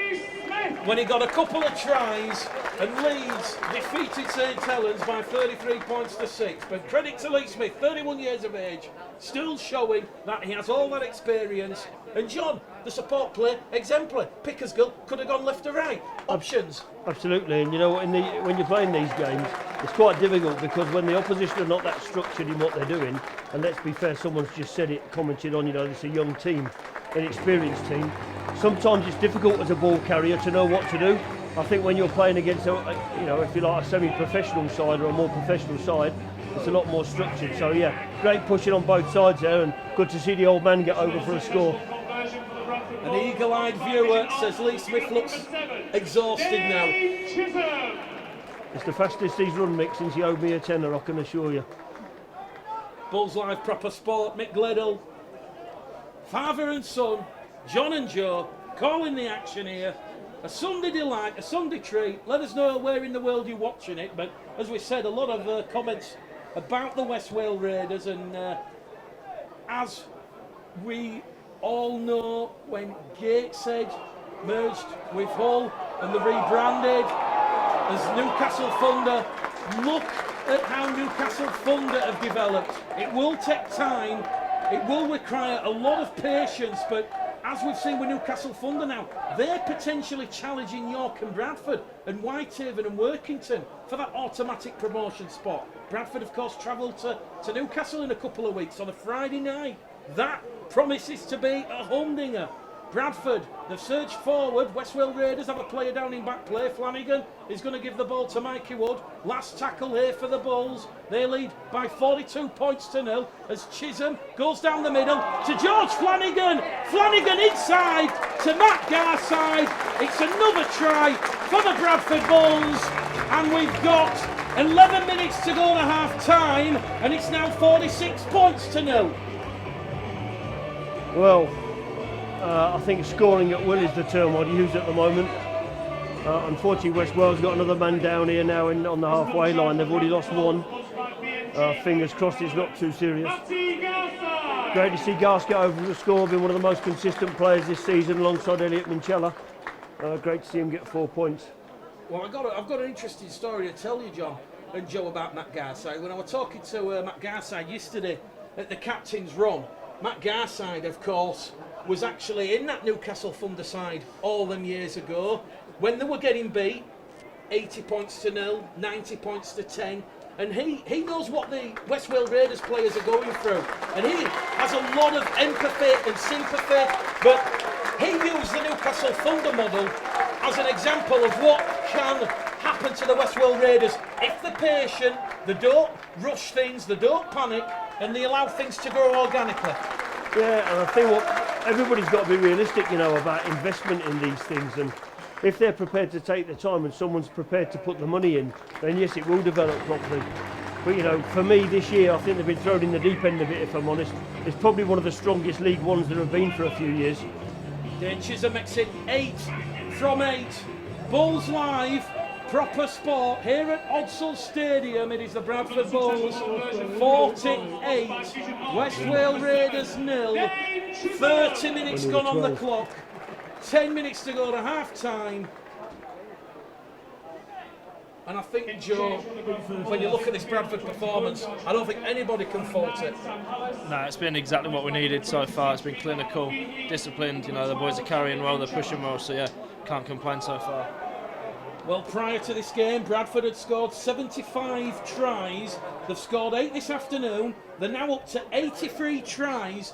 when he got a couple of tries and Leeds defeated St Helens by 33 points to 6. But credit to Lee Smith, 31 years of age, still showing that he has all that experience. And John, the support play, exemplary. Pickersgill could have gone left or right. Options. Absolutely, and you know, when you're playing these games, it's quite difficult because when the opposition are not that structured in what they're doing, and let's be fair, someone's just said it, commented on, you know, it's a young team, an experienced team. Sometimes it's difficult as a ball carrier to know what to do. I think when you're playing against, you know, if you like a semi-professional side or a more professional side, it's a lot more structured. So yeah, great pushing on both sides there, and good to see the old man get over for a score. An eagle-eyed viewer says Lee Smith looks exhausted now. It's the fastest he's run, Mick, since he owed me a tenner, I can assure you. Bulls Live Proper Sport, Mick Gledhill, father and son, John and Joe, calling the action here. A Sunday delight, a Sunday treat. Let us know where in the world you're watching it. But as we said, a lot of comments about the West Wales Raiders, and as we all know, when Gateshead merged with Hull and the rebranded as Newcastle Thunder, look at how Newcastle Thunder have developed. It will take time, it will require a lot of patience, but as we've seen with Newcastle Thunder now, they're potentially challenging York and Bradford and Whitehaven and Workington for that automatic promotion spot. Bradford, of course, travelled to Newcastle in a couple of weeks on a Friday night. That promises to be a humdinger. Bradford, they've surged forward. West Wales Raiders have a player down in back play. Flanagan is going to give the ball to Mikey Wood. Last tackle here for the Bulls. They lead by 42 points to 0 as Chisholm goes down the middle to George Flanagan. Flanagan inside to Matt Garside. It's another try for the Bradford Bulls. And we've got 11 minutes to go to half time, and it's now 46 points to 0. Well, I think scoring at will is the term I'd use at the moment. Unfortunately, West Wales got another man down here now on the halfway line. They've already lost one. Fingers crossed it's not too serious. Great to see Gas get over the score, been one of the most consistent players this season alongside Elliot Minchella. Great to see him get 4 points. Well, I've got an interesting story to tell you, John and Joe, about Matt Garside. When I was talking to Matt Garside yesterday at the captain's run, Matt Garside, of course, was actually in that Newcastle Thunder side all them years ago when they were getting beat 80 points to 0, 90 points to 10, and he knows what the West Wales Raiders players are going through, and he has a lot of empathy and sympathy, but he used the Newcastle Thunder model as an example of what can happen happen to the Westwell Raiders. If they're patient, they don't rush things, they don't panic, and they allow things to grow organically. Yeah, and I think everybody's got to be realistic, about investment in these things. And if they're prepared to take the time and someone's prepared to put the money in, then yes, it will develop properly. But for me this year, I think they've been thrown in the deep end a bit, if I'm honest. It's probably one of the strongest League Ones there have been for a few years. Dane Chisholm makes it 8 from 8. Bulls live, proper sport here at Odsall Stadium. It is the Bradford Bulls 48, West Wales Raiders 0. 30 minutes gone on the clock. 10 minutes to go to half time. And I think, Joe, when you look at this Bradford performance, I don't think anybody can fault it. No, it's been exactly what we needed so far. It's been clinical, disciplined. The boys are carrying well, they're pushing well, so yeah, can't complain so far. Well, prior to this game, Bradford had scored 75 tries. They've scored 8 this afternoon. They're now up to 83 tries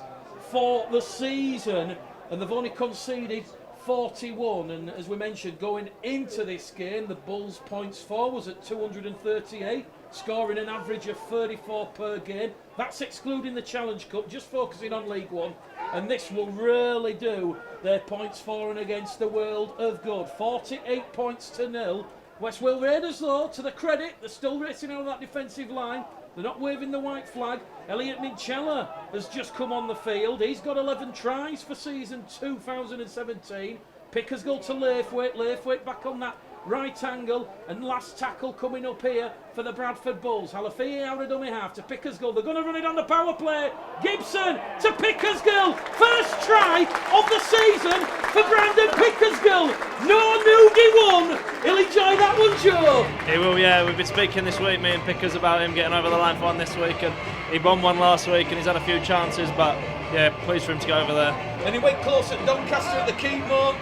for the season, and they've only conceded 41. And as we mentioned, going into this game, the Bulls' points for was at 238, scoring an average of 34 per game. That's excluding the Challenge Cup, just focusing on League One. And this will really do their points for and against the world of good. 48 points to 0. West Wales Raiders, though, to the credit, they're still racing out of that defensive line. They're not waving the white flag. Elliot Minchella has just come on the field. He's got 11 tries for season 2017. Pickersgill to Laithwaite. Laithwaite back on that right angle, and last tackle coming up here for the Bradford Bulls. Halafihi out of dummy half to Pickersgill. They're going to run it on the power play. Gibson to Pickersgill. First try of the season for Brandon Pickersgill. No nudie one. He'll enjoy that one, Joe. He will, yeah. We've been speaking this week, me and Pickers, about him getting over the line for one this week, and he won one last week, and he's had a few chances, but yeah, pleased for him to go over there. And he went close at Doncaster at the Keepmoor.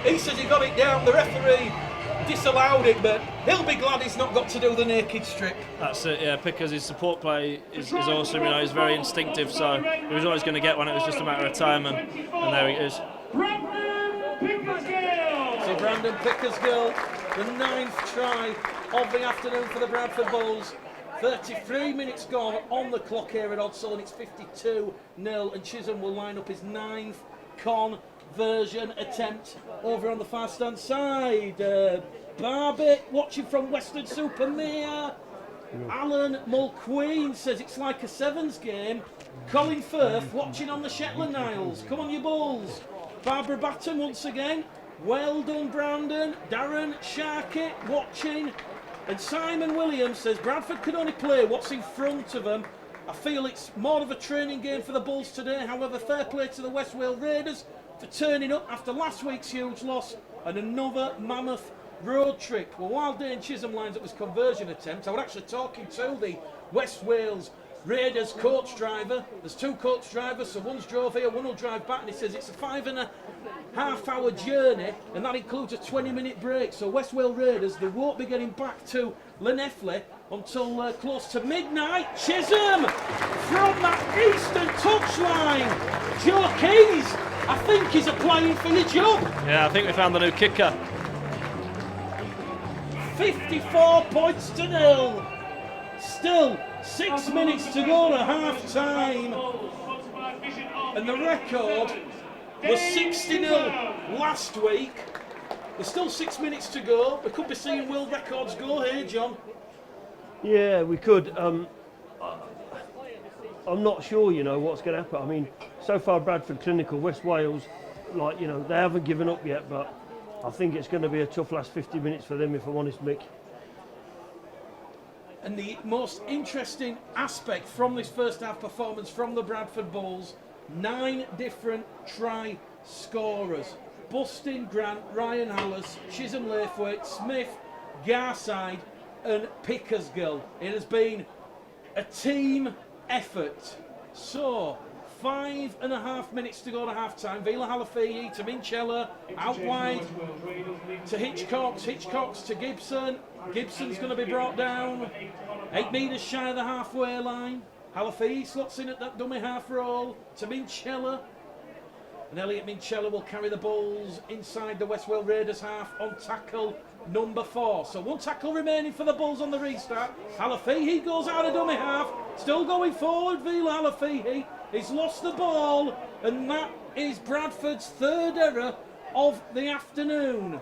He says he got it down. The referee disallowed it, but he'll be glad he's not got to do the naked strip. That's it, yeah, because his support play is awesome. He's very instinctive, so he was always going to get one. It was just a matter of time, and there he is. So Brandon Pickersgill, the 9th try of the afternoon for the Bradford Bulls. 33 minutes gone on the clock here at Odsall, and it's 52-0, and Chisholm will line up his 9th conversion attempt over on the far stand side. Barbie watching from Western Supermare. Alan Mulqueen says it's like a sevens game. Colin Firth watching on the Shetland Isles. Come on, you Bulls. Barbara Batten once again. Well done, Brandon. Darren Sharkey watching. And Simon Williams says Bradford can only play what's in front of them. I feel it's more of a training game for the Bulls today. However, fair play to the West Wales Raiders for turning up after last week's huge loss and another mammoth road trip. Well, while Dane Chisholm lines up his conversion attempt, I was actually talking to the West Wales Raiders coach driver. There's 2 coach drivers, so one's drove here, one will drive back, and he says it's a 5.5-hour journey, and that includes a 20-minute break. So West Wales Raiders, they won't be getting back to Llanelli until close to midnight. Chisholm from that eastern touchline. Joe Keys, I think he's applying for the job. Yeah, I think we found the new kicker. 54 points to 0. Still 6 minutes to go to half time, and the record was 60-0 last week. There's still 6 minutes to go. We could be seeing world records go here, John. Yeah, we could. I'm not sure, what's going to happen. I mean, so far Bradford clinical. West Wales, they haven't given up yet, but I think it's going to be a tough last 50 minutes for them, if I'm honest, Mick. And the most interesting aspect from this first half performance from the Bradford Bulls, 9 different try scorers. Bustin, Grant, Ryan Hallis, Chisholm Laithwaite, Smith, Garside and Pickersgill. It has been a team effort. So, 5.5 minutes to go to half time. Vila Halafihi to Minchella, out wide to Hitchcox to Gibson. Gibson's going to be brought down 8 metres shy of the halfway line. Halafihi slots in at that dummy half roll to Minchella, and Elliot Minchella will carry the Bulls inside the West Wales Raiders half on tackle number 4. So 1 tackle remaining for the Bulls on the restart. Halafihi goes out of dummy half, still going forward. Vila Halafihi, he's lost the ball, and that is Bradford's 3rd error of the afternoon.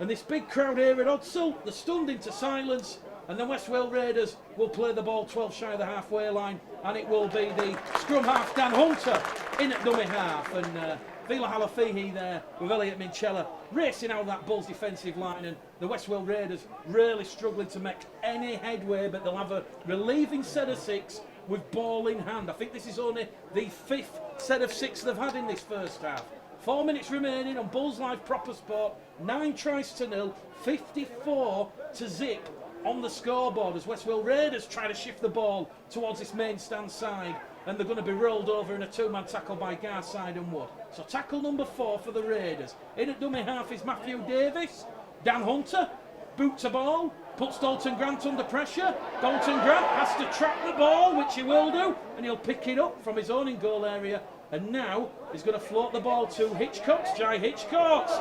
And this big crowd here at Odsal, they're stunned into silence, and the West Wales Raiders will play the ball 12 shy of the halfway line, and it will be the scrum half Dan Hunter in at dummy half, and Vila Halafihi there with Elliot Minchella racing out of that Bulls defensive line, and the West Wales Raiders really struggling to make any headway, but they'll have a relieving set of 6 with ball in hand. I think this is only the 5th set of 6 they've had in this first half. 4 minutes remaining on Bulls Live Proper Sport. 9 tries to 0, 54 to zip on the scoreboard as West Wales Raiders try to shift the ball towards this main stand side, and they're going to be rolled over in a 2-man tackle by Garside and Wood. So tackle number 4 for the Raiders. In at dummy half is Matthew Davis. Dan Hunter boots a ball, puts Dalton Grant under pressure. Dalton Grant has to trap the ball, which he will do, and he'll pick it up from his own in-goal area. And now he's going to float the ball to Hitchcox. Jai Hitchcox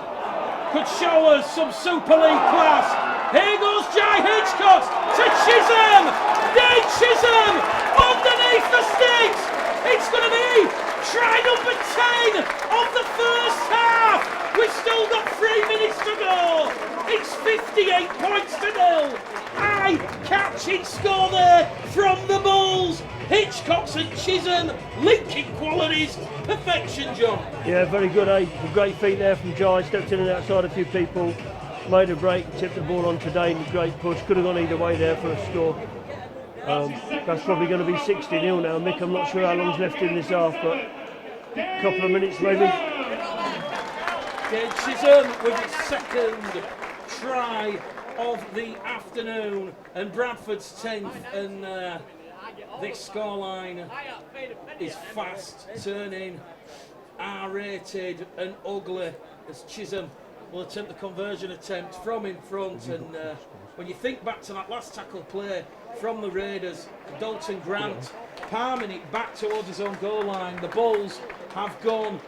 could show us some Super League class. Here goes Jai Hitchcox to Chisholm. Dane Chisholm underneath the sticks. It's going to be try number 10 of the first half. We've still got 3 minutes to go. It's 58 points to 0. Eye-catching score there from the Bulls. Hitchcox and Chisholm, linking qualities, perfection, John. Yeah, very good, eh? A great feat there from Jai, stepped in and outside a few people, made a break, tipped the ball on to Dane, great push, could have gone either way there for a score. That's probably going to be 60-0 now, Mick. I'm not sure how long's left in this half, but a couple of minutes maybe. Dane Chisholm with his 2nd try of the afternoon, and Bradford's 10th, and this scoreline is fast turning, R-rated and ugly as Chisholm will attempt the conversion attempt from in front. And when you think back to that last tackle play from the Raiders, Dalton Grant palming it back towards his own goal line, the Bulls have gone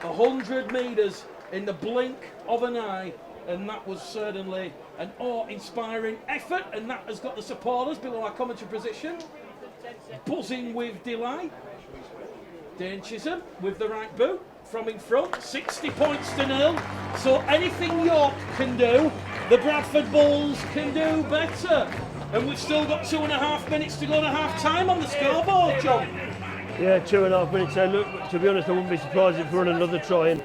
100 metres in the blink of an eye, and that was certainly an awe-inspiring effort, and that has got the supporters below our commentary position buzzing with delight. Dane Chisholm with the right boot from in front, 60 points to 0. So anything York can do, the Bradford Bulls can do better. And we've still got 2.5 minutes to go to half time on the scoreboard, John. Yeah, 2.5 minutes. Look, to be honest, I wouldn't be surprised if we run another try. And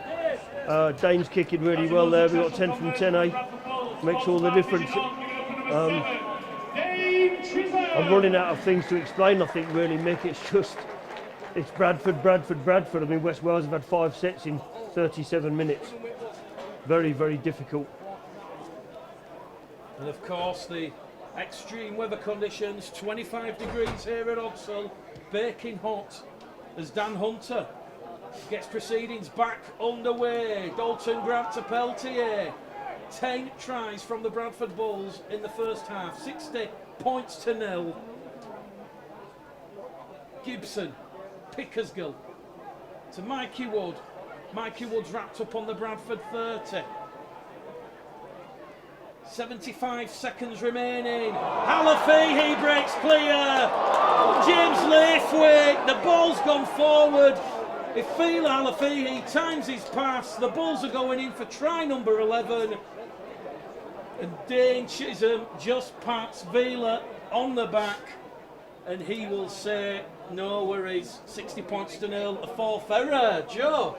Dane's kicking really well there. We've got 10 from 10, eh? Makes all the difference. I'm running out of things to explain, I think, really, Mick. It's Bradford. I mean, West Wales have had 5 sets in 37 minutes. Very, very difficult. And of course, the extreme weather conditions, 25 degrees here at Odsal, baking hot as Dan Hunter gets proceedings back underway. Dalton Grant to Peltier. 10 tries from the Bradford Bulls in the first half, 60 points to 0. Gibson, Pickersgill to Mikey Wood. Mikey Wood's wrapped up on the Bradford 30. 75 seconds remaining. Halafihi breaks clear. James Laithwaite, the ball's gone forward. If Vila Halafihi times his pass, the Bulls are going in for try number 11. And Dane Chisholm just pats Vila on the back, and he will say, no worries, 60 points to 0, a 4th error. Joe?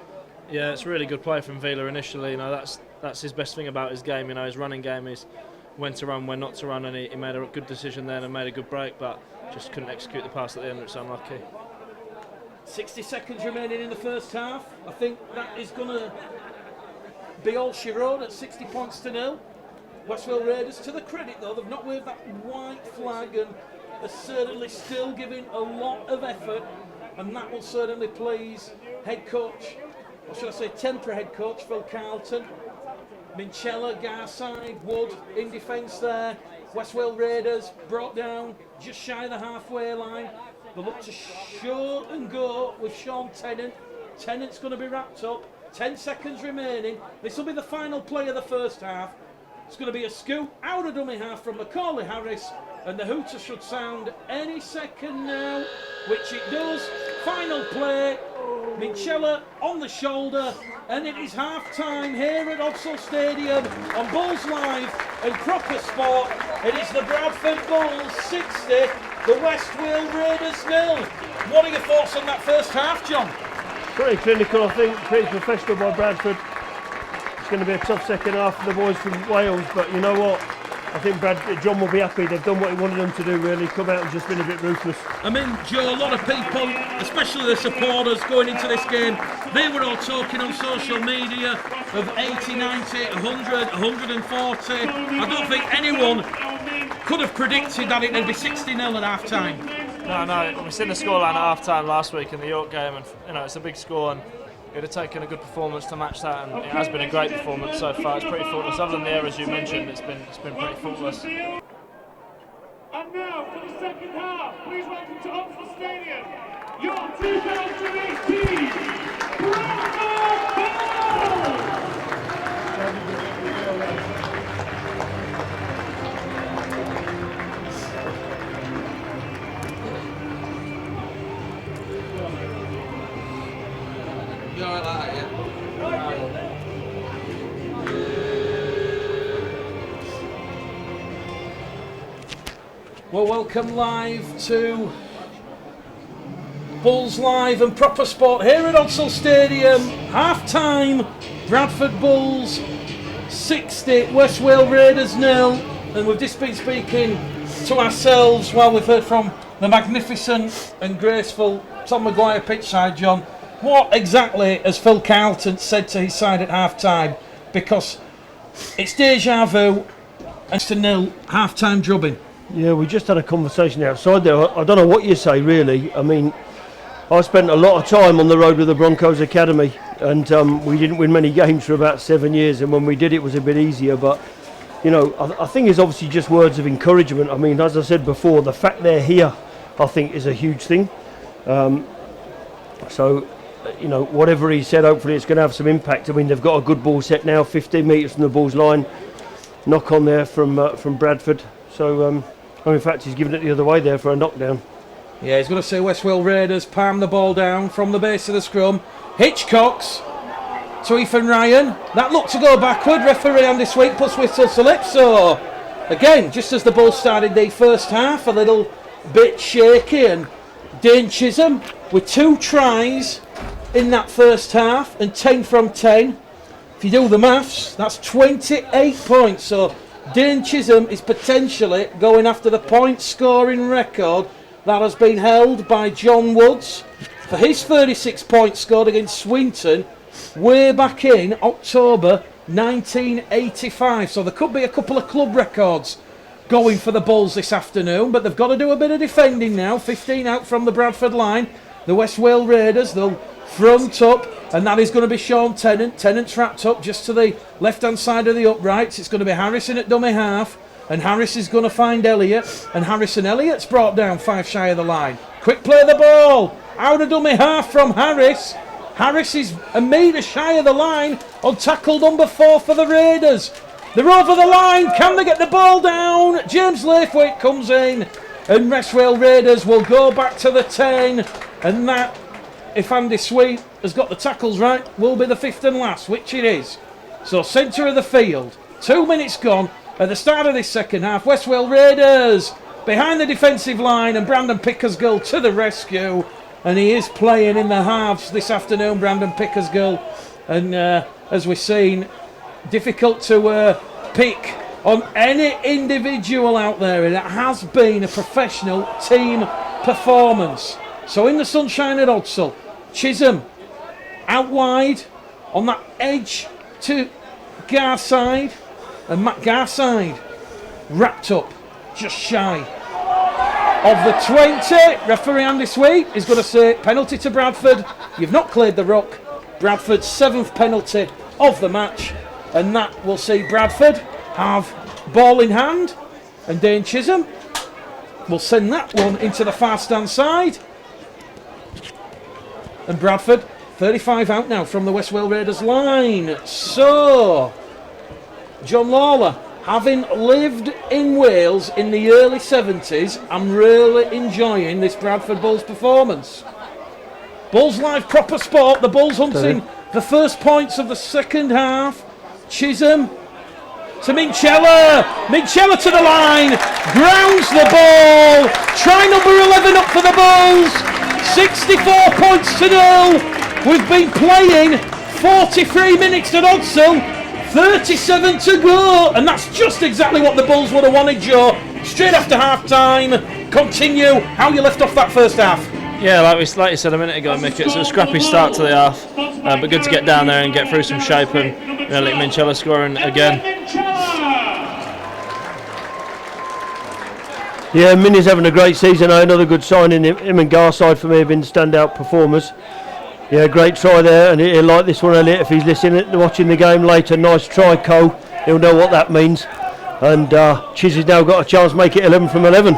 Yeah, it's a really good play from Vila initially. You know, that's his best thing about his game. You know, his running game is when to run, when not to run, and he made a good decision then and made a good break, but just couldn't execute the pass at the end. It's unlucky. 60 seconds remaining in the first half. I think that is going to be all she wrote at 60 points to 0. West Wales Raiders, to the credit though, they've not waved that white flag, and they're certainly still giving a lot of effort, and that will certainly please head coach, or should I say temporary head coach Phil Carlton. Minchella, Garside, Wood in defence there. West Wales Raiders brought down just shy of the halfway line. They look to show and go with Sean Tennant. Tennant's going to be wrapped up. 10 seconds remaining. This will be the final play of the first half. It's going to be a scoop out of dummy half from Macaulay Harris, and the hooter should sound any second now, which it does. Final play, Minchella on the shoulder, and it is half-time here at Odsal Stadium on Bulls Live and Proper Sport. It is the Bradford Bulls 60, the West Wales Raiders 0. What are your thoughts on that first half, John? Pretty clinical, I think, pretty professional by Bradford. It's going to be a tough second half for the boys from Wales, but you know what? I think John will be happy. They've done what he wanted them to do, really. Come out and just been a bit ruthless. I mean, Joe, a lot of people, especially the supporters going into this game, they were all talking on social media of 80, 90, 100, 140. I don't think anyone could have predicted that it would be 60-0 at half-time. No, we've seen the scoreline at half-time last week in the York game, and it's a big score, and it would have taken a good performance to match that, and it has been a great performance so far. It's pretty faultless. Other than the errors you mentioned, it's been pretty faultless. And now for the second half, please welcome to Oxford Stadium, your 2018 Bradford Bulls! You alright like that, yeah? Well, welcome live to Bulls Live and Proper Sport here at Odsal Stadium. Half-time, Bradford Bulls 60, West Wales Raiders 0. And we've just been speaking to ourselves while we've heard from the magnificent and graceful Tom Maguire pitchside, John. What exactly has Phil Carlton said to his side at half-time? Because it's deja vu and it's a 0 half-time drubbing. Yeah, we just had a conversation outside there. I don't know what you say, really. I mean, I spent a lot of time on the road with the Broncos Academy, and we didn't win many games for about 7 years, and when we did, it was a bit easier. But, you know, I think it's obviously just words of encouragement. I mean, as I said before, the fact they're here, I think, is a huge thing. So, you know, whatever he said, hopefully it's going to have some impact. I mean, they've got a good ball set now, 15 metres from the Bulls line. Knock on there from Bradford. So, in fact, he's given it the other way there for a knockdown. Yeah, he's going to say West Wales Raiders palm the ball down from the base of the scrum. Hitchcocks to Ethan Ryan. That looked to go backward. Referee on this week plus whistle slip. So, again, just as the Bulls started the first half, a little bit shaky. And Dane Chisholm with 2 tries in that first half and 10 from 10. If you do the maths, that's 28 points. So Dane Chisholm is potentially going after the point scoring record that has been held by John Woods for his 36 points scored against Swinton way back in October 1985. So there could be a couple of club records going for the Bulls this afternoon, but they've got to do a bit of defending now. 15 out from the Bradford line. The West Wales Raiders, they'll front up, and that is going to be Sean Tennant. Tennant's wrapped up just to the left-hand side of the uprights. It's going to be Harrison at dummy half, and Harris is going to find Elliott, and Harrison Elliott's brought down 5 shy of the line. Quick play of the ball, out of dummy half from Harris. Harris is a metre shy of the line on tackle number 4 for the Raiders. They're over the line, can they get the ball down? James Laithwaite comes in, and West Wales Raiders will go back to the 10, and that, if Andy Sweet has got the tackles right, will be the 5th and last, which it is. So centre of the field, 2 minutes gone at the start of this second half. West Wales Raiders behind the defensive line, and Brandon Pickersgill to the rescue, and he is playing in the halves this afternoon, Brandon Pickersgill, and as we've seen, difficult to pick on any individual out there. It has been a professional team performance. So in the sunshine at Odsal, Chisholm out wide on that edge to Garside, and Matt Garside wrapped up just shy of the 20. Referee Andy Sweet is going to say penalty to Bradford. You've not cleared the ruck. Bradford's 7th penalty of the match, and that will see Bradford have ball in hand, and Dane Chisholm will send that one into the far stand side. And Bradford, 35 out now from the West Wales Raiders line. So, John Lawler Having lived in Wales in the early 70s, I'm really enjoying this Bradford Bulls performance. Bulls Live proper sport. The Bulls hunting the first points of the second half. Chisholm to Minchella. Minchella to the line. Grounds the ball. Try number 11 up for the Bulls. 64 points to 0. We've been playing 43 minutes at Odsell. 37 to go. And that's just exactly what the Bulls would have wanted, Joe. Straight after half time. Continue how you left off that first half. Yeah, like you said a minute ago, Mick, it's a scrappy start to the half, but good to get down there and get through some shape and let Minchella scoring again. Yeah, Minnie's having a great season. Another good signing. Him and Garside for me have been standout performers. Yeah, great try there, and he'll like this one, Elliot, if he's listening, watching the game later. Nice try, Cole. He'll know what that means. And Chizzy's now got a chance to make it 11 from 11.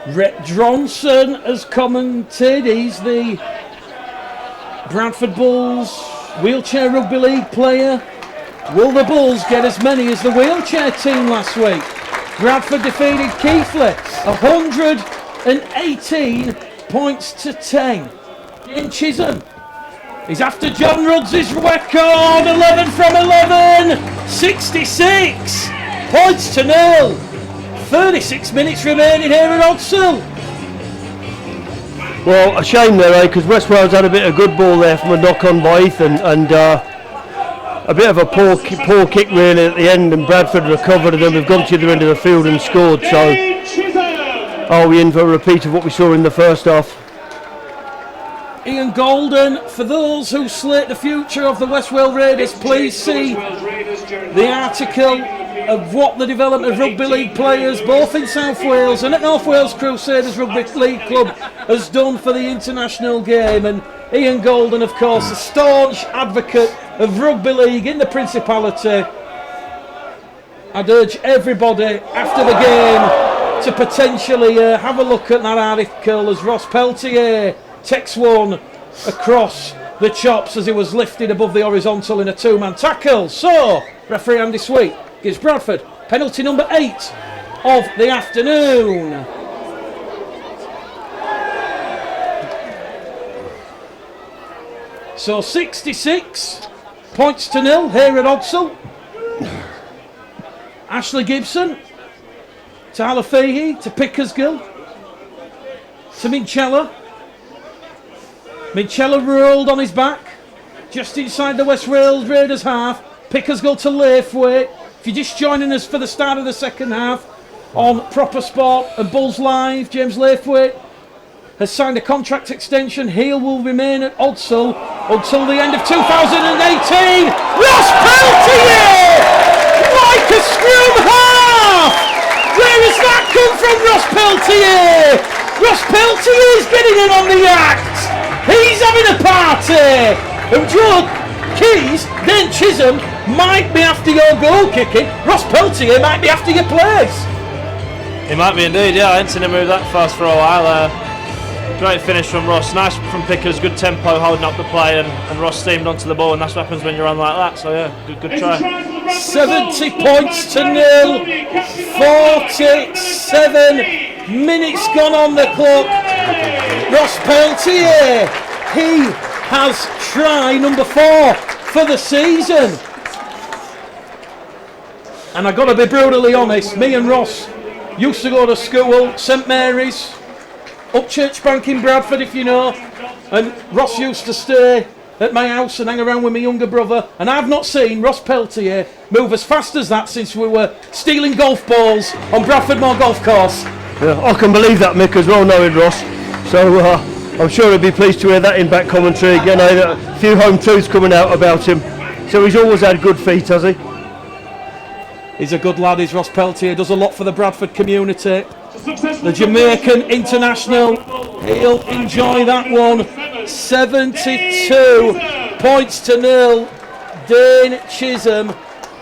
Rhett Dronson has commented. He's the Bradford Bulls wheelchair rugby league player. Will the Bulls get as many as the wheelchair team last week? Bradford defeated Keighley 118 points to 10. In Chisholm, he's after John Rudds' record. 11 from 11. 66 points to 0. 36 minutes remaining here at Odsell. Well, a shame there, because West Wales had a bit of good ball there from a knock on by Ethan, and a bit of a poor kick really at the end, and Bradford recovered, and then we've gone to the end of the field and scored. So are we in for a repeat of what we saw in the first half? Ian Golden, for those who slate the future of the West Wales Raiders, please see the article of what the development of rugby league players both in South Wales and at North Wales Crusaders Rugby League Club has done for the international game. And Ian Golden, of course, a staunch advocate of rugby league in the Principality. I'd urge everybody after the game to potentially have a look at that article as Ross Peltier takes one across the chops as he was lifted above the horizontal in a two-man tackle. So, referee Andy Sweet gives Bradford penalty number 8 of the afternoon. So 66 points to 0 here at Odsell. Ashley Gibson to Halafihi, to Pickersgill, to Minchella. Minchella rolled on his back just inside the West Wales Raiders half. Pickersgill to Laithwaite. If you're just joining us for the start of the second half on Proper Sport and Bulls Live, James Laithwaite has signed a contract extension. He will remain at Odsell until the end of 2018. Ross Peltier! Like a scrum half! Where has that come from, Ross Peltier? Ross Peltier is getting in on the act! He's having a party! And Joe Keys, then Chisholm, might be after your goal kicking. Ross Peltier might be after your place. He might be indeed, yeah. I hadn't seen him move that fast for a while. Great finish from Ross. Nice from Pickers, good tempo holding up the play, and Ross steamed onto the ball, and that's what happens when you're on like that. So yeah, good try. 70 points to 0. 47 minutes gone on the clock. Ross Peltier, he has try number 4 for the season. And I've got to be brutally honest, me and Ross used to go to school, St Mary's, Upchurch Bank in Bradford, if you know, and Ross used to stay at my house and hang around with my younger brother, and I've not seen Ross Peltier move as fast as that since we were stealing golf balls on Bradford Moor Golf Course. Yeah, I can believe that, Mick, as well, knowing Ross. So I'm sure he'll be pleased to hear that in back commentary again. A few home truths coming out about him. So he's always had good feet, has he? He's a good lad, is Ross Peltier, does a lot for the Bradford community. The Jamaican international, he'll enjoy that one. 72 points to 0. Dane Chisholm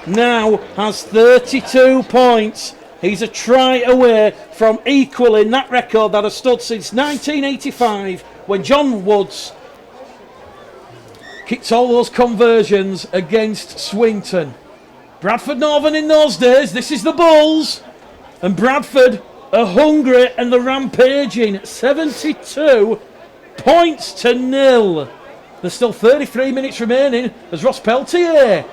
now has 32 points. He's a try away from equaling that record that has stood since 1985 when John Woods kicked all those conversions against Swinton. Bradford Northern in those days, this is the Bulls. And Bradford are hungry and they're rampaging. 72 points to 0. There's still 33 minutes remaining as Ross Peltier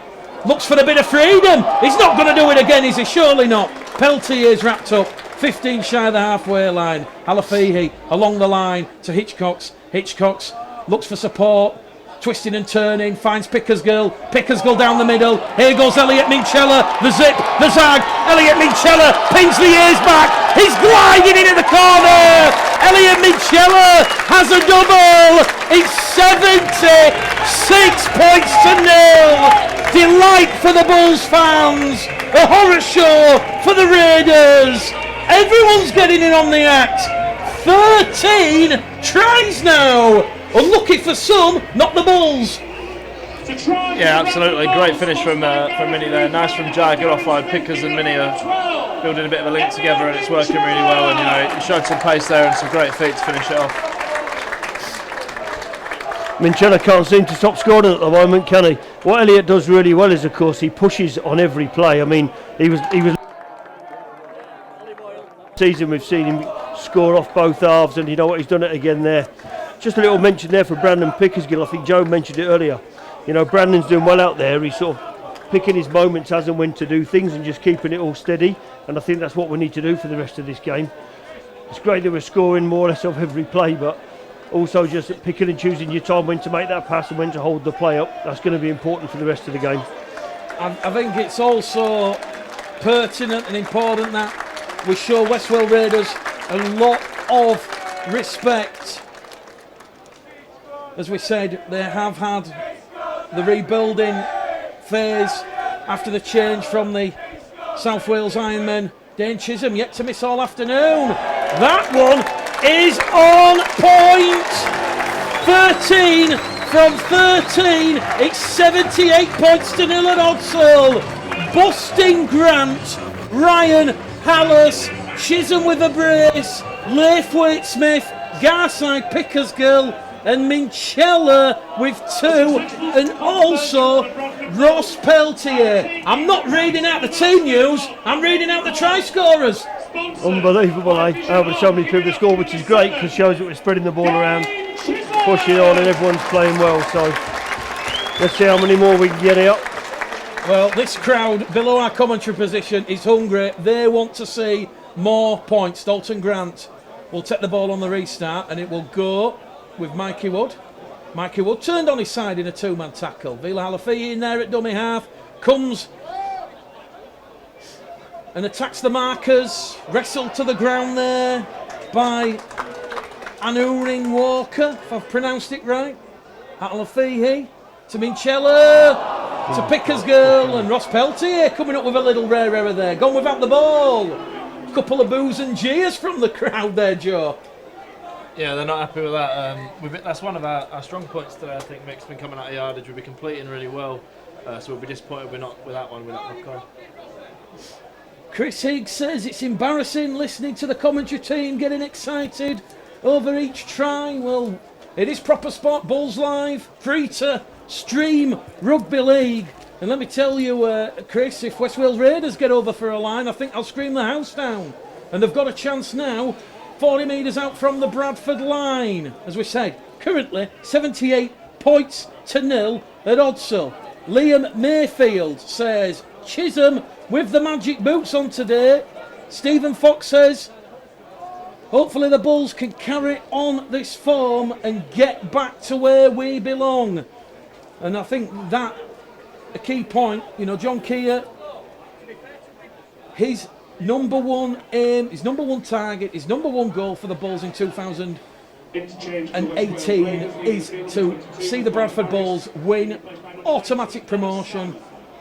looks for a bit of freedom. He's not going to do it again, is he? Surely not. Peltier's wrapped up. 15 shy of the halfway line. Alafihi along the line to Hitchcox. Hitchcox looks for support. Twisting and turning, finds Pickersgill. Pickersgill down the middle. Here goes Elliot Minchella. The zip, the zag. Elliot Minchella pins the ears back. He's gliding into the corner. Elliot Minchella has a double. It's 76 points to 0. Delight for the Bulls fans. A horror show for the Raiders. Everyone's getting in on the act. 13 tries now. Unlucky for some, not the Bulls. Yeah, absolutely. Great finish from Minnie there. Nice from Jai. Good offload. Pickers and Minnie are building a bit of a link together, and it's working really well. And you know, he showed some pace there and some great feet to finish it off. Minchella can't seem to stop scoring at the moment, can he? What Elliot does really well is, of course, he pushes on every play. I mean, he was season we've seen him score off both halves, and you know what, he's done it again there. Just a little mention there for Brandon Pickersgill. I think Joe mentioned it earlier. You know, Brandon's doing well out there. He's sort of picking his moments as and when to do things and just keeping it all steady. And I think that's what we need to do for the rest of this game. It's great that we're scoring more or less of every play, but also just picking and choosing your time when to make that pass and when to hold the play up. That's going to be important for the rest of the game. I think it's also pertinent and important that we show Westwell Raiders a lot of respect. As we said, they have had the rebuilding phase after the change from the South Wales Ironmen. Dane Chisholm yet to miss all afternoon. That one is on point. 13 from 13. It's 78 points to 0 at Odsall. Busting Grant, Ryan Hallis, Chisholm with a brace, Laithwaite Smith, Garside Pickersgill, and Minchella with 2, and also Ross Peltier. I'm not reading out the team news, I'm reading out the try scorers. Unbelievable, eh? How many so many people to score, which is great because shows that we're spreading the ball around, pushing on, and everyone's playing well. So let's see how many more we can get out. Well, this crowd below our commentary position is hungry. They want to see more points. Dalton Grant will take the ball on the restart, and it will go with Mikey Wood. Mikey Wood turned on his side in a two-man tackle. Vila Halafi in there at dummy half. Comes and attacks the markers. Wrestled to the ground there by Anuring Walker, if I've pronounced it right. Halafi to Minchella. To Pickersgill, and Ross Peltier coming up with a little rare error there. Gone without the ball. Couple of boos and jeers from the crowd there, Joe. Yeah, they're not happy with that. That's one of our strong points today. I think Mick's been coming out of yardage. We'll be completing really well, so we'll be disappointed we're not with that one, with that knock-on. Chris Higgs says it's embarrassing listening to the commentary team getting excited over each try. Well, it is proper sport. Bulls Live, free to stream rugby league. And let me tell you, Chris, if West Wales Raiders get over for a line, I think I'll scream the house down. And they've got a chance now, 40 metres out from the Bradford line. As we said, currently 78 points to 0 at Odsall. Liam Mayfield says, Chisholm with the magic boots on today. Stephen Fox says, hopefully the Bulls can carry on this form and get back to where we belong. And I think that a key point, you know, John Keir, his number one aim, his number one target, his number one goal for the Bulls in 2018 is to see the Bradford Bulls win automatic promotion,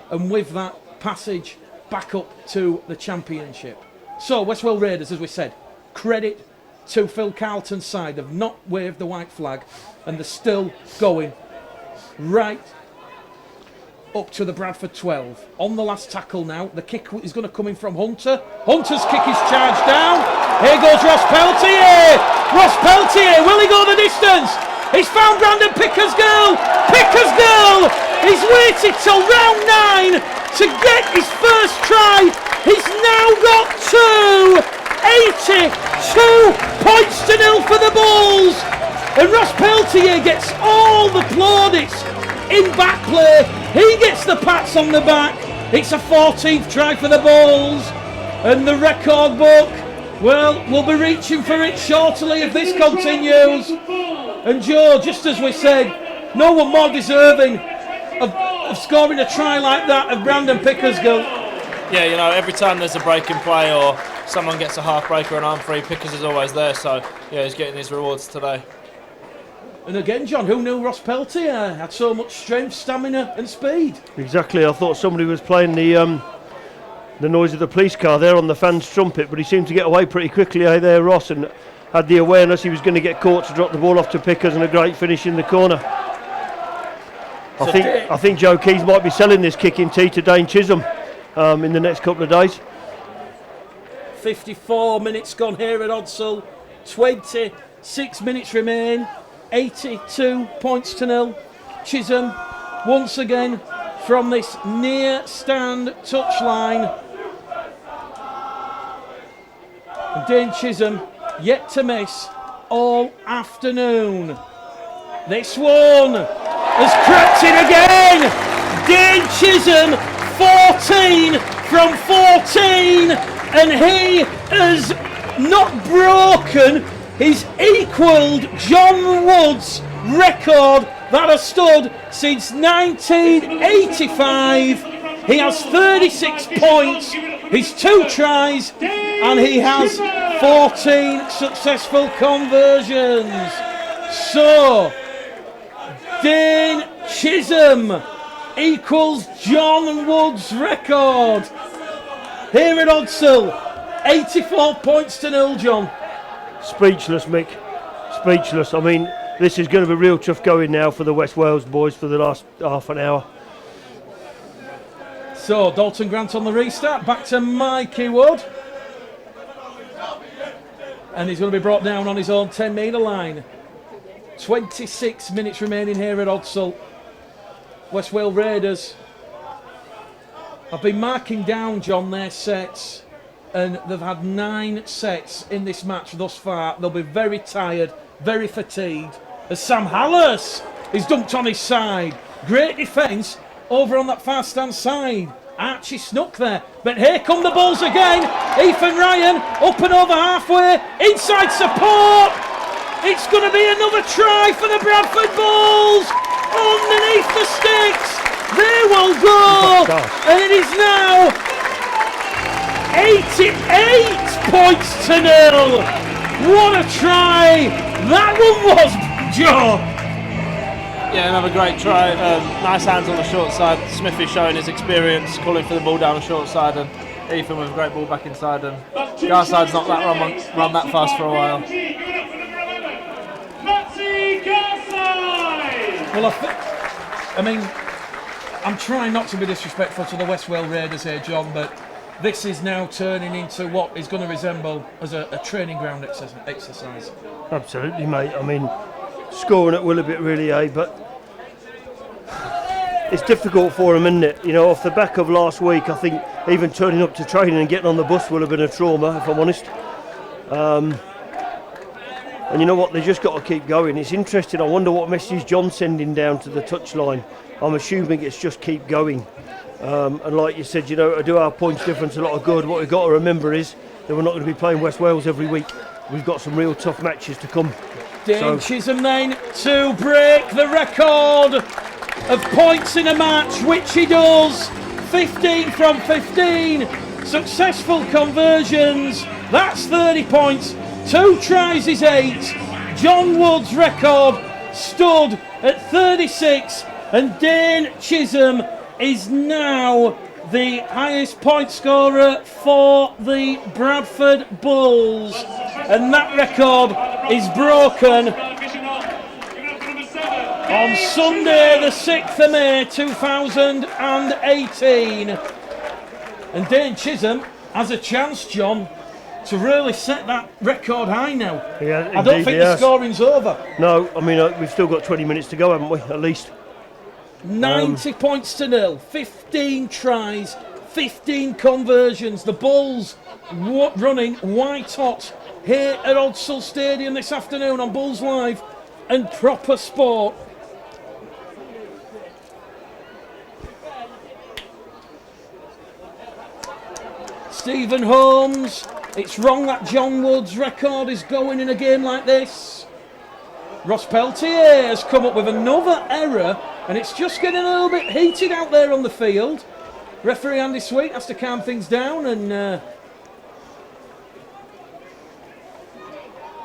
and with that passage back up to the championship. So Westwell Raiders, as we said, credit to Phil Carlton's side. They've not waved the white flag and they're still going right up to the Bradford 12. On the last tackle now, the kick is going to come in from Hunter. Hunter's kick is charged down. Here goes Ross Peltier. Ross Peltier, will he go the distance? He's found Brandon Pickersgill. Pickersgill! He's waited till round 9 to get his first try. He's now got 82 points to 0 for the Bulls. And Ross Peltier gets all the plaudits in back play. He gets the pats on the back. It's a 14th try for the Bulls. And the record book, well, we'll be reaching for it shortly if this continues. And Joe, just as we said, no one more deserving of scoring a try like that of Brandon Pickersgill. Yeah, you know, every time there's a break in play or someone gets a half break or an arm free, Pickers is always there. So, yeah, he's getting his rewards today. And again, John, who knew Ross Peltier had so much strength, stamina and speed? Exactly, I thought somebody was playing the noise of the police car there on the fan's trumpet, but he seemed to get away pretty quickly there, Ross, and had the awareness he was going to get caught to drop the ball off to Pickers, and a great finish in the corner. I think Joe Keys might be selling this kicking tee to Dane Chisholm in the next couple of days. 54 minutes gone here at Odsal, 26 minutes remain, 82 points to 0. Chisholm once again from this near stand touchline. And Dane Chisholm yet to miss all afternoon. This one has crept in again. Dane Chisholm 14 from 14, and he has not broken, he's equaled John Wood's record that has stood since 1985. He has 36 points, his 2 tries, and he has 14 successful conversions. So, Dane Chisholm equals John Wood's record here at Odsal. 84 points to 0, John. Speechless, Mick. Speechless. I mean, this is going to be real tough going now for the West Wales boys for the last half an hour. So, Dalton Grant on the restart. Back to Mikey Wood. And he's going to be brought down on his own 10-metre line. 26 minutes remaining here at Odsal. West Wales Raiders have been marking down, John, their sets, and they've had 9 sets in this match thus far. They'll be very tired, very fatigued, as Sam Hallas is dumped on his side. Great defence over on that far stand side. Archie snuck there, but here come the Bulls again. Ethan Ryan up and over halfway, inside support. It's going to be another try for the Bradford Bulls. Underneath the sticks, they will go, and it is now 88 points to 0. What a try that one was, Joe. Yeah, another great try. Nice hands on the short side. Smithy showing his experience, calling for the ball down the short side, and Ethan with a great ball back inside. And Garside's not that run that fast for a while. Well, I mean, I'm trying not to be disrespectful to the West Wales Raiders here, John, but this is now turning into what is going to resemble as a training ground exercise. Absolutely, mate. I mean, scoring at will a bit really, but it's difficult for them, isn't it? You know, off the back of last week, I think even turning up to training and getting on the bus will have been a trauma, if I'm honest. And you know what, they just got to keep going. It's interesting, I wonder what message John's sending down to the touchline. I'm assuming it's just keep going. And like you said, you know, to do our points difference a lot of good. What we've got to remember is that we're not going to be playing West Wales every week. We've got some real tough matches to come. Dane Chisholm then to break the record of points in a match, which he does. 15 from 15, successful conversions, that's 30 points. 2 tries is 8. John Wood's record stood at 36, and Dane Chisholm is now the highest point scorer for the Bradford Bulls, and that record is broken on Sunday the 6th of May 2018. And Dane Chisholm has a chance, John, to really set that record high now. Yeah, I don't indeed think he the has. scoring's over. No, I mean, we've still got 20 minutes to go, haven't we, at least? 90 points to nil, 15 tries, 15 conversions. The Bulls running white hot here at Odsal Stadium this afternoon on Bulls Live and Proper Sport. Stephen Holmes, it's wrong that John Wood's record is going in a game like this. Ross Peltier has come up with another error, and it's just getting a little bit heated out there on the field. Referee Andy Sweet has to calm things down, and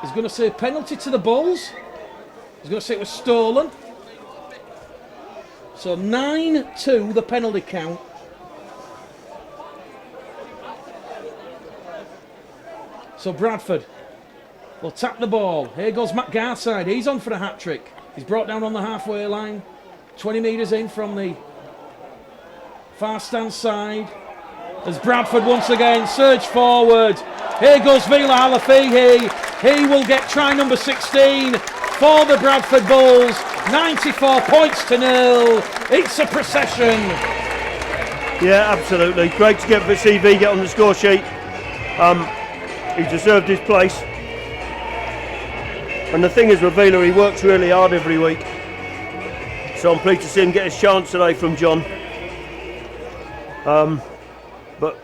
he's going to say penalty to the Bulls. He's going to say it was stolen. So 9-2 the penalty count. So Bradford will tap the ball. Here goes Matt Garside. He's on for a hat-trick. He's brought down on the halfway line. 20 metres in from the far stand side. As Bradford once again surge forward. Here goes Vila Halafihi. He will get try number 16 for the Bradford Bulls. 94 points to nil. It's a procession. Yeah, absolutely. Great to get CV get on the score sheet. He deserved his place. And the thing is with Vila, he works really hard every week. So I'm pleased to see him get his chance today from John. But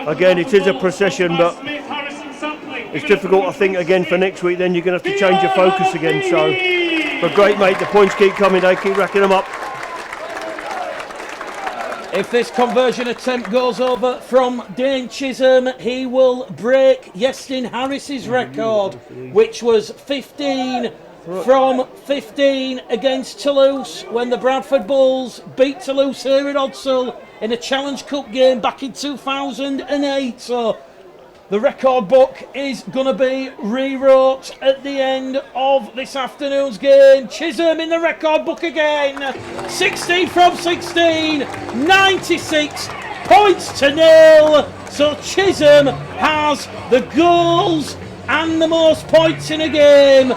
again, it is a procession, but it's difficult, I think, again for next week. Then you're going to have to change your focus again. So, but great, mate. The points keep coming. They keep racking them up. If this conversion attempt goes over from Dane Chisholm, he will break Yestin Harris's record, which was 15 from 15 against Toulouse when the Bradford Bulls beat Toulouse here at Odsal in a Challenge Cup game back in 2008. So the record book is going to be rewrote at the end of this afternoon's game. Chisholm in the record book again. 16 from 16, 96 points to nil. So Chisholm has the goals and the most points in a game.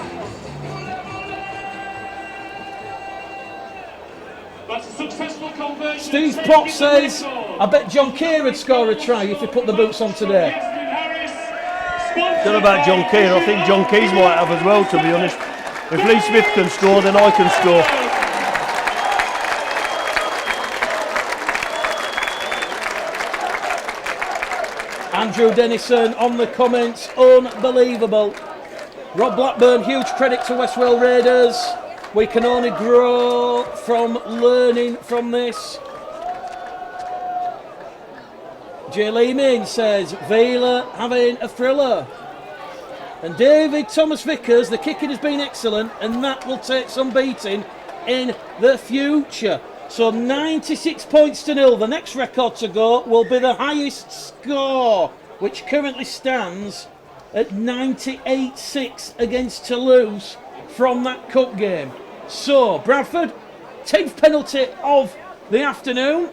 That's a successful conversion. Steve Potts says, I bet John Keir would score a try if he put the boots on today. Don't know about John Keir. I think John Keys might have as well, to be honest. If Lee Smith can score, then I can score. Andrew Dennison on the comments, unbelievable. Rob Blackburn, huge credit to Westwell Raiders. We can only grow from learning from this. Jay Leeman says, Vila having a thriller. And David Thomas Vickers, the kicking has been excellent, and that will take some beating in the future. So 96 points to nil. The next record to go will be the highest score, which currently stands at 98-6 against Toulouse from that cup game. So Bradford, 10th penalty of the afternoon,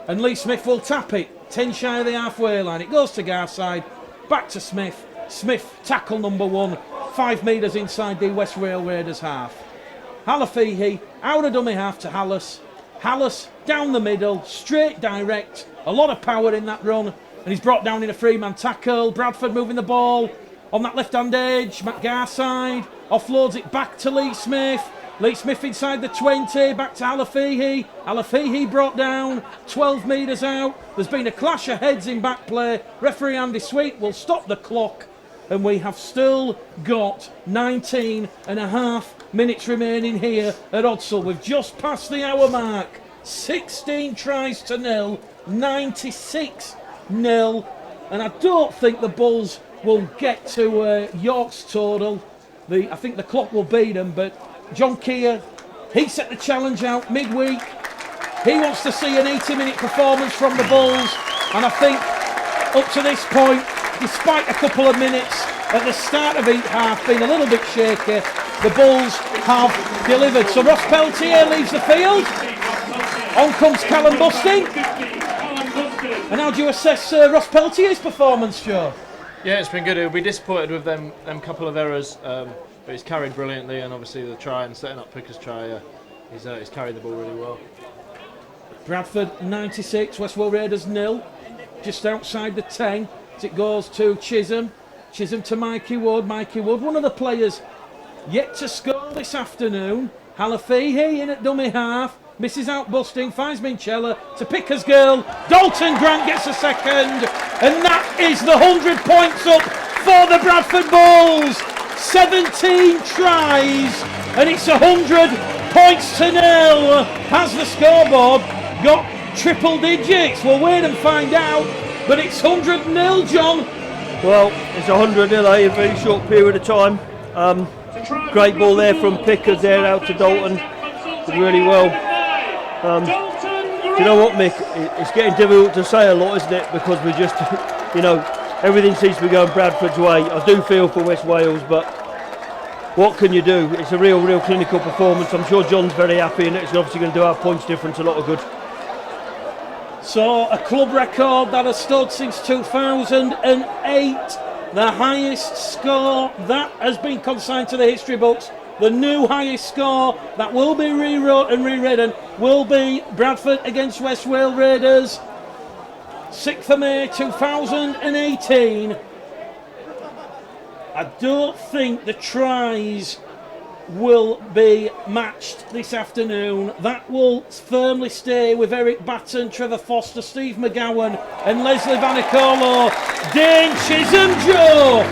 and Lee Smith will tap it. 10 shy of the halfway line. It goes to Garside, back to Smith. Smith, tackle number 1, 5 metres inside the West Rail Raiders half. Halafihi, out of dummy half to Hallis. Hallis, down the middle, straight direct. A lot of power in that run. And he's brought down in a free-man tackle. Bradford moving the ball on that left-hand edge. Matt Garside offloads it back to Lee Smith. Lee Smith inside the 20, back to Halafihi. Halafihi brought down, 12 metres out. There's been a clash of heads in back play. Referee Andy Sweet will stop the clock, and we have still got 19 and a half minutes remaining here at Odsal. We've just passed the hour mark. 16 tries to nil, 96 nil, and I don't think the Bulls will get to York's total. I think the clock will beat them, but John Keir, he set the challenge out midweek. He wants to see an 80-minute performance from the Bulls, and I think up to this point, despite a couple of minutes at the start of each half being a little bit shaky, the Bulls have delivered. So Ross Peltier leaves the field. On comes Callum Busting. And how do you assess Ross Peltier's performance, Joe? Yeah, it's been good. He'll be disappointed with them couple of errors, but he's carried brilliantly, and obviously the try and setting up Picker's try, he's carried the ball really well. Bradford 96, Westwell Raiders 0, just outside the 10 as it goes to Chisholm. Chisholm to Mikey Wood. Mikey Wood, one of the players yet to score this afternoon. Halafihi in at dummy half, misses out busting, finds Minchella to Picker's girl. Dalton Grant gets a second, and that is the 100 points up for the Bradford Bulls. 17 tries, and it's 100 points to 0. Has the scoreboard got triple digits? We'll wait and find out, but it's 100-0, John. Well, it's 100 in a very short period of time. Great ball there from Pickers there out to Dalton. Did really well. Do you know what, Mick? It's getting difficult to say a lot, isn't it? Because we just, everything seems to be going Bradford's way. I do feel for West Wales, but what can you do? It's a real clinical performance. I'm sure John's very happy, and it's obviously going to do our points difference a lot of good. So a club record that has stood since 2008, the highest score that has been consigned to the history books. The new highest score that will be rewrote and rewritten will be Bradford against West Wales Raiders, 6th of May 2018. I don't think the tries will be matched this afternoon. That will firmly stay with Eric Batten, Trevor Foster, Steve McGowan and Leslie Vanicolo. Dane Chisholm, Joe,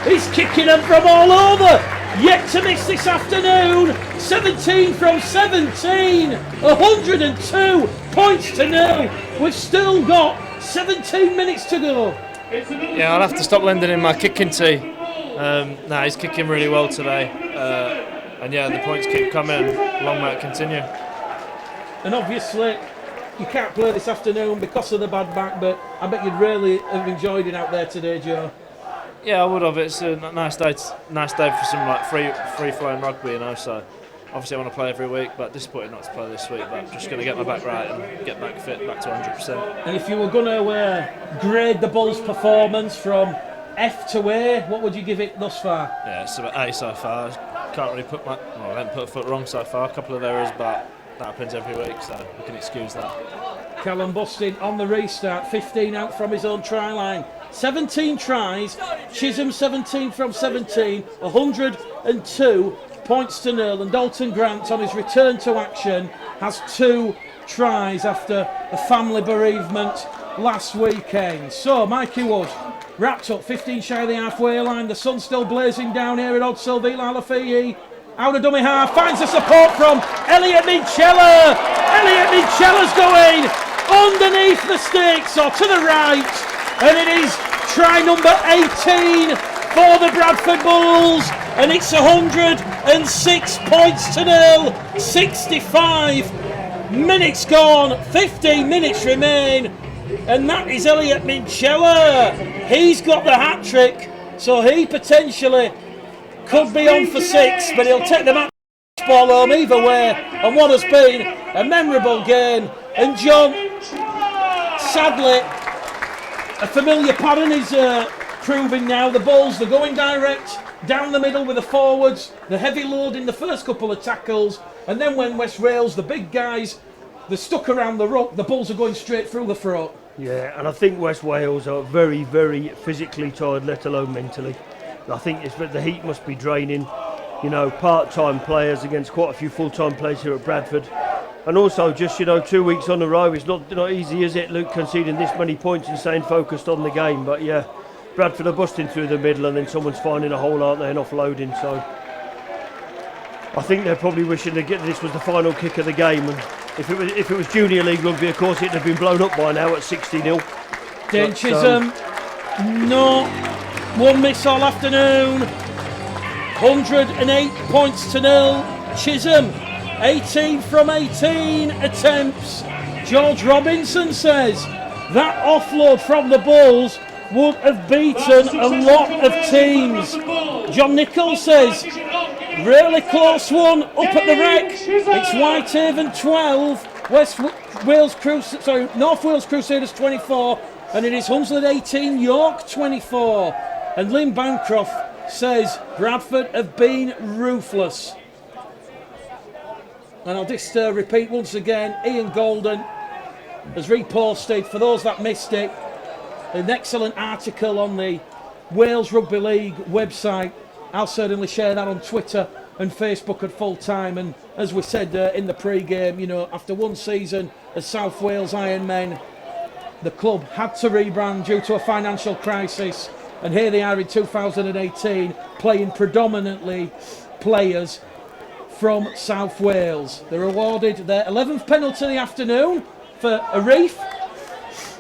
he's kicking them from all over. Yet to miss this afternoon. 17 from 17. 102 points to 0. We've still got 17 minutes to go. Yeah, I'll have to stop lending him my kicking tee. He's kicking really well today. And yeah, the points keep coming. Long may it continue. And obviously, you can't play this afternoon because of the bad back, but I bet you'd really have enjoyed it out there today, Joe. Yeah, I would have. It's a nice day for some like free flowing rugby, So obviously I want to play every week, but disappointed not to play this week. But just going to get my back right and get back fit, back to 100%. And if you were going to grade the Bulls' performance from F to A, what would you give it thus far? Yeah, it's about A so far. Can't really I haven't put a foot wrong so far. A couple of errors, but that happens every week, so we can excuse that. Callum Bustin on the restart, 15 out from his own try line. 17 tries, Chisholm 17 from 17, 102 points to 0, and Dalton Grant on his return to action has 2 tries after the family bereavement last weekend. So Mikey Wood wrapped up 15 shy of the halfway line, the sun's still blazing down here at Odd Sylvie. Halafihi out of dummy half, finds the support from Elliot Minchella. Elliot Minchella's going underneath the sticks or to the right. And it is try number 18 for the Bradford Bulls. And it's 106 points to 0. 65 minutes gone. 15 minutes remain. And that is Elliot Minchella. He's got the hat trick. So he potentially could be on for 6. But he'll take the match ball home either way. And what has been a memorable game. And John, sadly, a familiar pattern is proving now. The Bulls, they're going direct down the middle with the forwards, the heavy load in the first couple of tackles, and then when West Wales, the big guys, they're stuck around the ruck, the Bulls are going straight through the throat. Yeah, and I think West Wales are very, very physically tired, let alone mentally. I think the heat must be draining, part-time players against quite a few full-time players here at Bradford. And also, just 2 weeks on the row, it's not easy, is it, Luke, conceding this many points and staying focused on the game. But yeah, Bradford are busting through the middle, and then someone's finding a hole, aren't they, and offloading. So I think they're probably wishing this was the final kick of the game. And if it was Junior League rugby, of course, it'd have been blown up by now at 60-0. Dane Chisholm, no one miss all afternoon. 108 points to 0. Chisholm, 18 from 18 attempts. George Robinson says that offload from the Bulls would have beaten a lot of teams. John Nichols says really close one up at the wreck. It's Whitehaven 12, North Wales Crusaders 24, and it is Hunslet 18, York 24. And Lynn Bancroft says Bradford have been ruthless. And I'll just repeat once again, Ian Golden has reposted, for those that missed it, an excellent article on the Wales Rugby League website. I'll certainly share that on Twitter and Facebook at full time. And as we said in the pre-game, you know, after one season as South Wales Ironmen, the club had to rebrand due to a financial crisis. And here they are in 2018, playing predominantly players from South Wales. They're awarded their 11th penalty of the afternoon for a reef.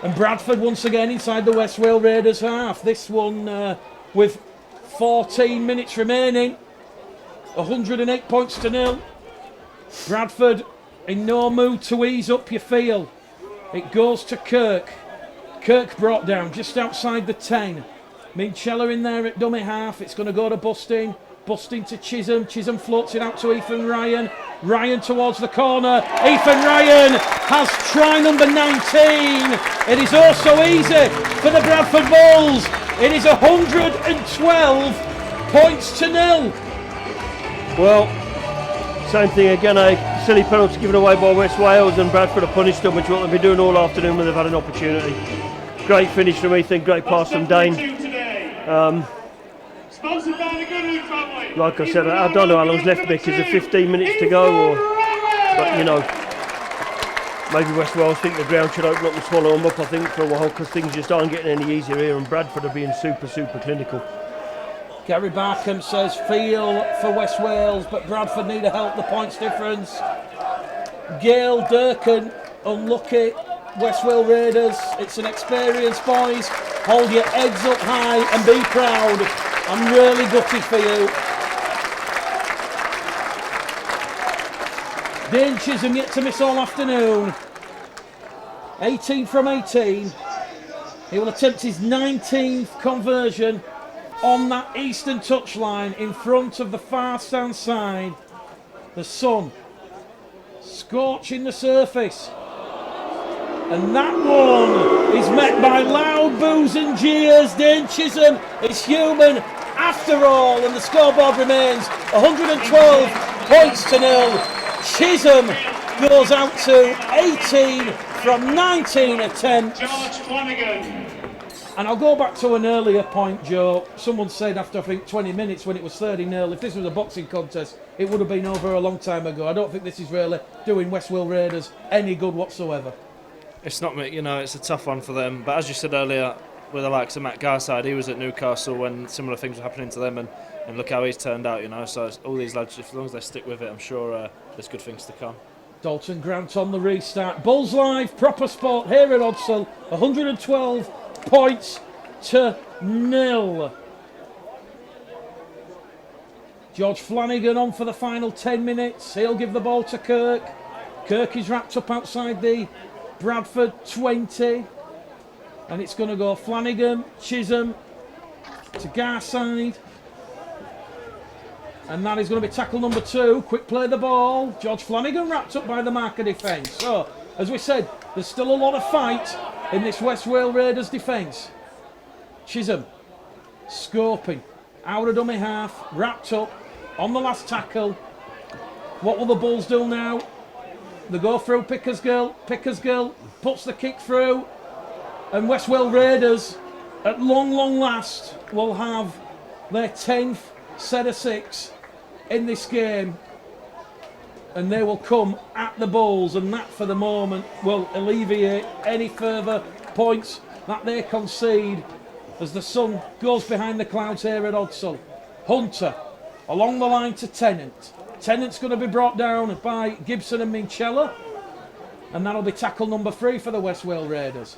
And Bradford once again inside the West Wales Raiders half. This one with 14 minutes remaining. 108 points to nil. Bradford in no mood to ease up, you feel. It goes to Kirk. Kirk brought down just outside the 10. Minchella in there at dummy half. It's going to go to Busting. Busting to Chisholm. Chisholm floats it out to Ethan Ryan. Ryan towards the corner. Ethan Ryan has try number 19. It is oh so easy for the Bradford Bulls. It is 112 points to nil. Well, same thing again, a silly penalty given away by West Wales, and Bradford have punished them, which is what they've been doing all afternoon when they've had an opportunity. Great finish from Ethan, great pass from Dane. Sponsored by the Goodwood family. Like I said, I don't know how long's left because of 15 minutes to go, but you know, maybe West Wales think the ground should open up and swallow them up, I think, for a while, because things just aren't getting any easier here, and Bradford are being super clinical. Gary Barkham says feel for West Wales, but Bradford need to help the points difference. Gail Durkin, unlucky. West Wales Raiders, it's an experience, boys. Hold your heads up high and be proud. I'm really gutted for you. Dane Chisholm yet to miss all afternoon. 18 from 18. He will attempt his 19th conversion on that eastern touchline in front of the far stand side. The sun scorching the surface. And that one is met by loud boos and jeers. Dane Chisholm is human after all, and the scoreboard remains 112 points to nil. Chisholm goes out to 18 from 19 attempts. George Flanagan. And I'll go back to an earlier point, Joe. Someone said after, I think, 20 minutes when it was 30-0, if this was a boxing contest, it would have been over a long time ago. I don't think this is really doing West Wales Raiders any good whatsoever. It's not, you know, it's a tough one for them. But as you said earlier, with the likes of Matt Garside, he was at Newcastle when similar things were happening to them, and look how he's turned out, you know. So all these lads, as long as they stick with it, I'm sure there's good things to come. Dalton Grant on the restart. Bulls Live, proper sport here at Odsal. 112 points to nil. George Flanagan on for the final 10 minutes. He'll give the ball to Kirk. Kirk is wrapped up outside the Bradford 20. And it's going to go Flanagan, Chisholm to Garside. And that is going to be tackle number 2. Quick play the ball. George Flanagan wrapped up by the marker defence. So, as we said, there's still a lot of fight in this West Wales Raiders defence. Chisholm scoping out of dummy half, wrapped up on the last tackle. What will the Bulls do now? They go through Pickersgill. Pickersgill puts the kick through, and West Wales Raiders at long last will have their 10th set of 6 in this game, and they will come at the Bulls, and that for the moment will alleviate any further points that they concede as the sun goes behind the clouds here at Odsal. Hunter along the line to Tennant. Tennant's going to be brought down by Gibson and Minchella, and that'll be tackle number 3 for the West Wales Raiders.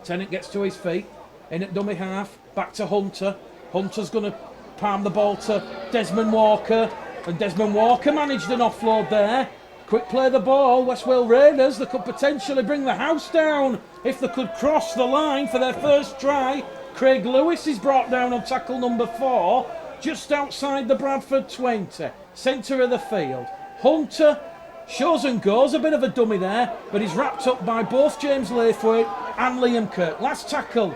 Tennant gets to his feet, in at dummy half, back to Hunter. Hunter's going to palm the ball to Desmond Walker, and Desmond Walker managed an offload there. Quick play the ball, West Wales Raiders, they could potentially bring the house down if they could cross the line for their first try. Craig Lewis is brought down on tackle number 4, just outside the Bradford 20, centre of the field. Hunter shows and goes, a bit of a dummy there, but he's wrapped up by both James Laithwaite and Liam Kirk. Last tackle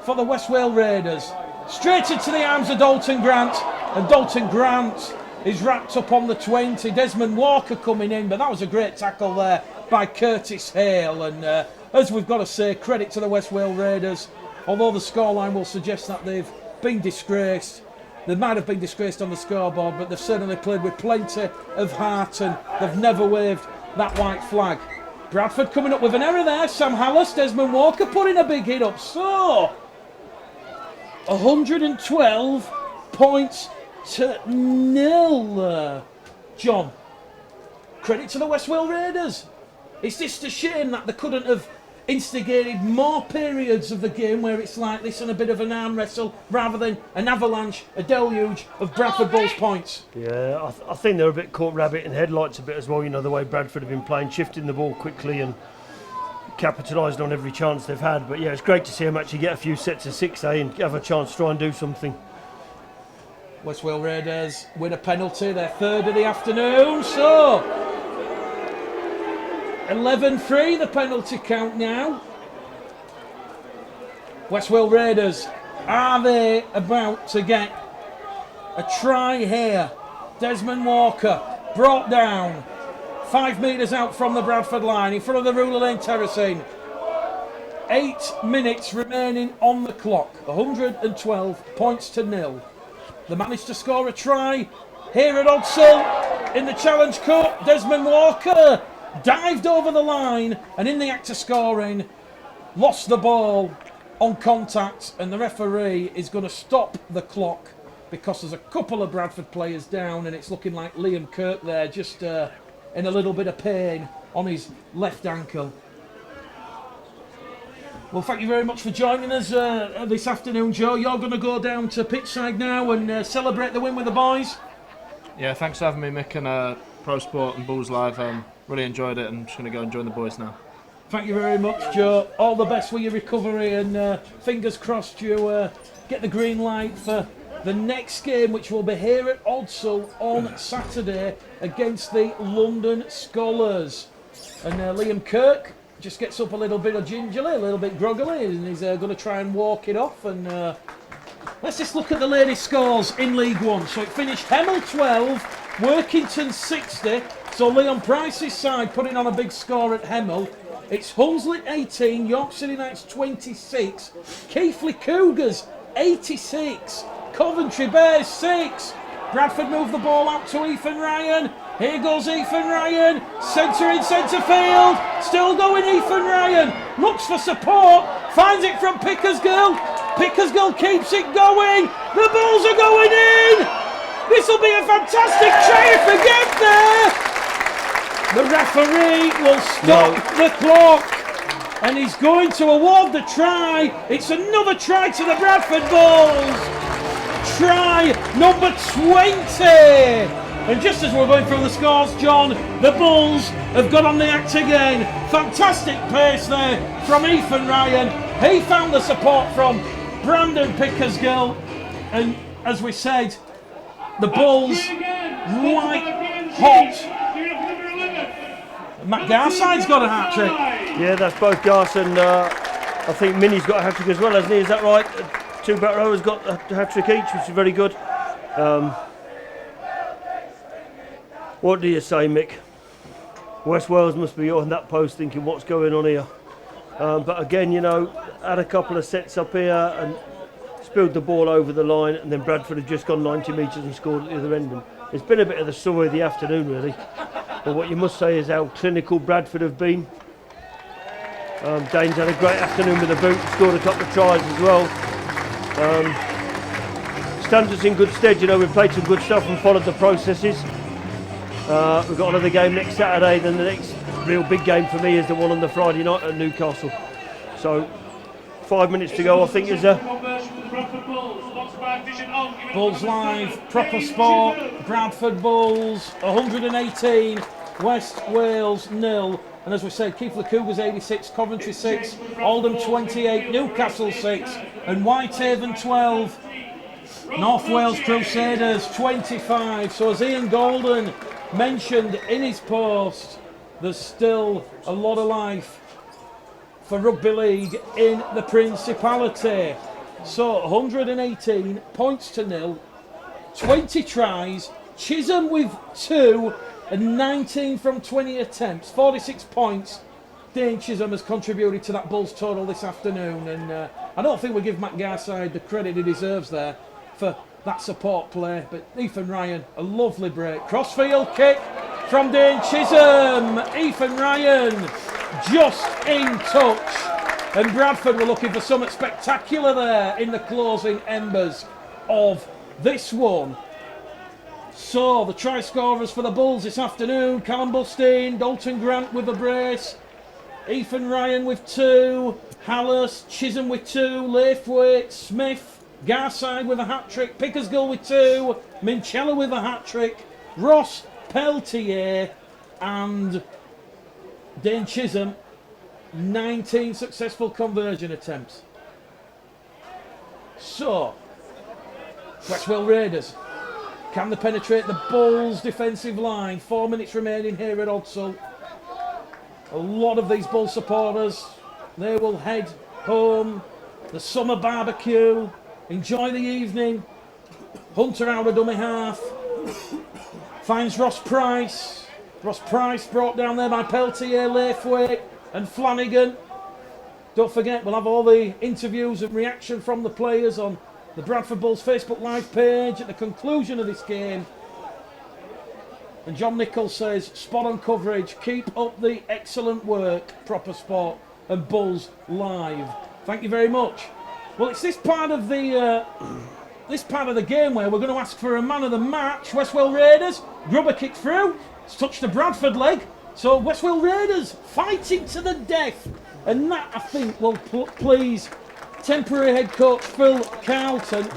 for the West Wales Raiders. Straight into the arms of Dalton Grant, and Dalton Grant is wrapped up on the 20. Desmond Walker coming in, but that was a great tackle there by Curtis Hale. And as we've got to say, credit to the West Wales Raiders. Although the scoreline will suggest that they've been disgraced, they might have been disgraced on the scoreboard, but they've certainly played with plenty of heart and they've never waved that white flag. Bradford coming up with an error there. Sam Hallis, Desmond Walker putting a big hit up. So 112 points to 0. John, credit to the West Wales Raiders. It's just a shame that they couldn't have instigated more periods of the game where it's like this and a bit of an arm wrestle rather than an avalanche, a deluge of Bradford Bulls points. Yeah, I think they're a bit caught rabbit in headlights a bit as well, you know, the way Bradford have been playing, shifting the ball quickly and capitalising on every chance they've had. But yeah, it's great to see them actually get a few sets of 6, and have a chance to try and do something. West Wales Raiders win a penalty, their third of the afternoon. So 11-3 the penalty count now. West Wales Raiders, are they about to get a try here? Desmond Walker brought down 5 metres out from the Bradford line in front of the Ruler Lane terracing. 8 minutes remaining on the clock. 112 points to 0. They managed to score a try here at Odsall in the Challenge Cup. Desmond Walker dived over the line and in the act of scoring lost the ball on contact, and the referee is going to stop the clock because there's a couple of Bradford players down, and it's looking like Liam Kirk there just in a little bit of pain on his left ankle. Well, thank you very much for joining us this afternoon, Joe. You're going to go down to pitchside now and celebrate the win with the boys. Yeah, thanks for having me, Mick, and Pro Sport and Bulls Live. Really enjoyed it, and I'm just going to go and join the boys now. Thank you very much, Joe. All the best with your recovery, and fingers crossed you get the green light for the next game, which will be here at Odsall on Saturday against the London Scholars. And Liam Kirk just gets up a little bit gingerly, a little bit groggily, and he's going to try and walk it off. And let's just look at the ladies' scores in League One. So it finished Hemel 12, Workington 60. So Leon Price's side putting on a big score at Hemel. It's Hunslet 18, York City Knights 26, Keighley Cougars 86, Coventry Bears 6. Bradford moved the ball out to Ethan Ryan. Here goes Ethan Ryan, centre in centre field, still going Ethan Ryan, looks for support, finds it from Pickersgill. Pickersgill keeps it going, the balls are going in. This will be a fantastic try if they get there. The referee will stop the clock, and he's going to award the try. It's another try to the Bradford Bulls. Try number 20. And just as we're going through the scores, John, the Bulls have got on the act again. Fantastic pace there from Ethan Ryan. He found the support from Brandon Pickersgill. And as we said, the Bulls white hot. Matt Garside's got a hat-trick. Yeah, that's both Gars and I think Minnie's got a hat-trick as well, hasn't he? Is that right? 2 back rowers got a hat-trick each, which is very good. What do you say, Mick? West Wales must be on that post thinking what's going on here. But again, you know, had a couple of sets up here and spilled the ball over the line, and then Bradford have just gone 90 metres and scored at the other end. And it's been a bit of the story of the afternoon, really. But what you must say is how clinical Bradford have been. Dane's had a great afternoon with the boot, scored a couple of tries as well. Stands us in good stead, you know, we've played some good stuff and followed the processes. We've got another game next Saturday, then the next real big game for me is the one on the Friday night at Newcastle. So 5 minutes to go, I think is Bulls Live, Proper Sport, Bradford Bulls 118, West Wales 0. And as we said, Keighley Cougars 86, Coventry 6, Oldham 28, Newcastle 6, and Whitehaven 12. North Wales Crusaders 25. So as Ian Golden mentioned in his post, there's still a lot of life for rugby league in the Principality. So 118 points to nil, 20 tries, Chisholm with 2 and 19 from 20 attempts, 46 points. Dane Chisholm has contributed to that Bulls total this afternoon, and I don't think we give Matt Garside the credit he deserves there for that support play, but Ethan Ryan, a lovely break. Crossfield kick from Dane Chisholm. Ethan Ryan just in touch, and Bradford were looking for something spectacular there in the closing embers of this one. So the try scorers for the Bulls this afternoon: Callum Bustin, Dalton Grant with a brace, Ethan Ryan with 2, Hallis, Chisholm with 2, Laithwaite, Smith, Garside with a hat-trick, Pickersgill with 2, Minchella with a hat-trick, Ross, Peltier and Dane Chisholm, 19 successful conversion attempts. So, Westwell Raiders, can they penetrate the Bulls' defensive line? 4 minutes remaining here at Odsall. A lot of these Bull supporters, they will head home, the summer barbecue, enjoy the evening. Hunter out of dummy half, finds Ross Price. Ross Price brought down there by Peltier, Laithwaite and Flanagan. Don't forget, we'll have all the interviews and reaction from the players on the Bradford Bulls Facebook Live page at the conclusion of this game. And John Nichols says, spot on coverage, keep up the excellent work, Proper Sport and Bulls Live. Thank you very much. Well, it's this part of the game where we're going to ask for a man of the match. Westwell Raiders, Grubber kick through, it's touched the Bradford leg. So Westwell Raiders fighting to the death, and that I think will please temporary head coach Phil Carlton.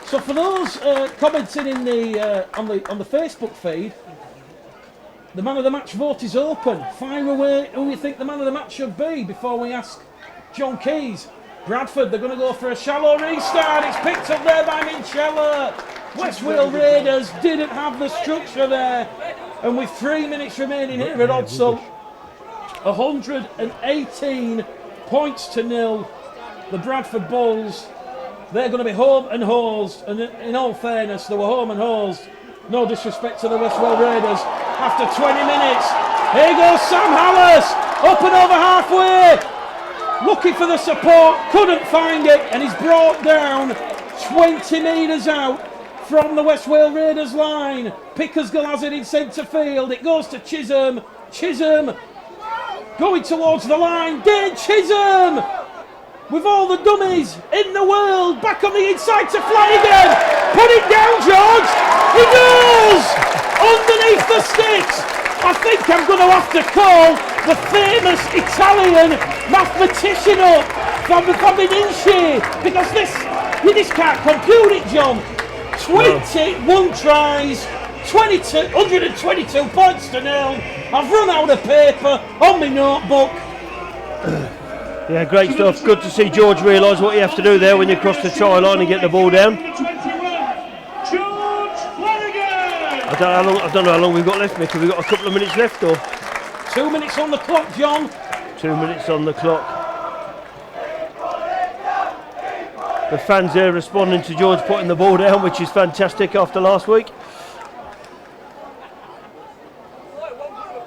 So for those commenting in the on the Facebook feed, the man of the match vote is open. Fire away who you think the man of the match should be before we ask John Keys. Bradford, they're going to go for a shallow restart. It's picked up there by Minchella. Westwell Raiders didn't have the structure there, and with 3 minutes remaining here at Odsall, 118 points to nil. The Bradford Bulls, they're going to be home and hosed, and in all fairness, they were home and hosed. No disrespect to the Westwell Raiders. After 20 minutes, here goes Sam Hallis, up and over halfway, looking for the support, couldn't find it, and he's brought down 20 metres out from the Westwell Raiders line. Pickersgill has it in centre field, it goes to Chisholm. Chisholm going towards the line, Dane Chisholm! With all the dummies in the world, back on the inside to Flanagan. Put it down, George. He does! Underneath the sticks. I think I'm going to have to call the famous Italian mathematician up, Fabinci, because this can't compute it, John. 21 tries, 122 points to nil. I've run out of paper on my notebook. Yeah, great stuff. Good to see George realise what you have to do there when you cross the try line and get the ball down. I don't know how long we've got left, Mick. Have we got a couple of minutes left, or? 2 minutes on the clock, John. 2 minutes on the clock. The fans there responding to George putting the ball down, which is fantastic after last week.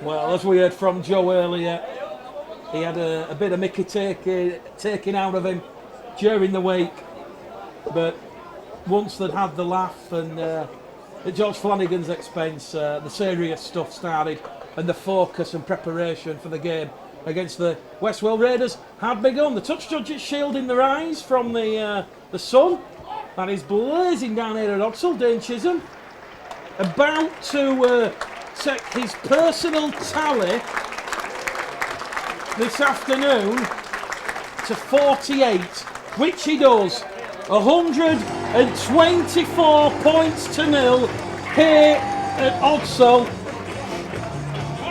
Well, as we heard from Joe earlier, he had a bit of Mickey taken out of him during the week, but once they'd had the laugh and at George Flanagan's expense, the serious stuff started, and the focus and preparation for the game against the Westwell Raiders had begun. The touch judge is shielding their eyes from the sun that is blazing down here at Odsall. Dane Chisholm about to take his personal tally this afternoon to 48, which he does. 124 points to nil here at Odsall.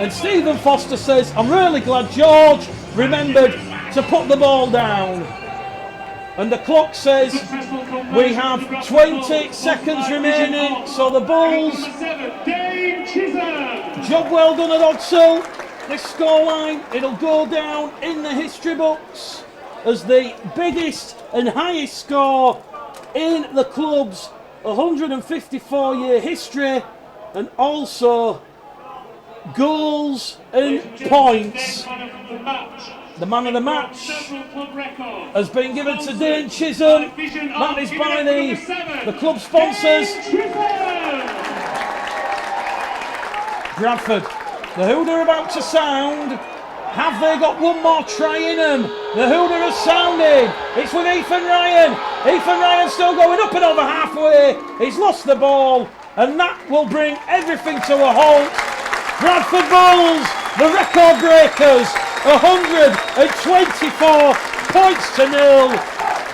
And Stephen Foster says, I'm really glad George remembered to put the ball down. And the clock says we have 20 seconds remaining, so the Bulls, job well done at Odsall. This scoreline, it'll go down in the history books. as the biggest and highest score in the club's 154-year history, and also goals and points. The man of the match has been given to Dane Chisholm. That is by the club sponsors. Bradford, the hooter about to sound. Have they got one more try in them? The hooter has sounded. It's with Ethan Ryan. Ethan Ryan still going up and over halfway. He's lost the ball, and that will bring everything to a halt. Bradford Bulls, the record breakers, 124 points to 0.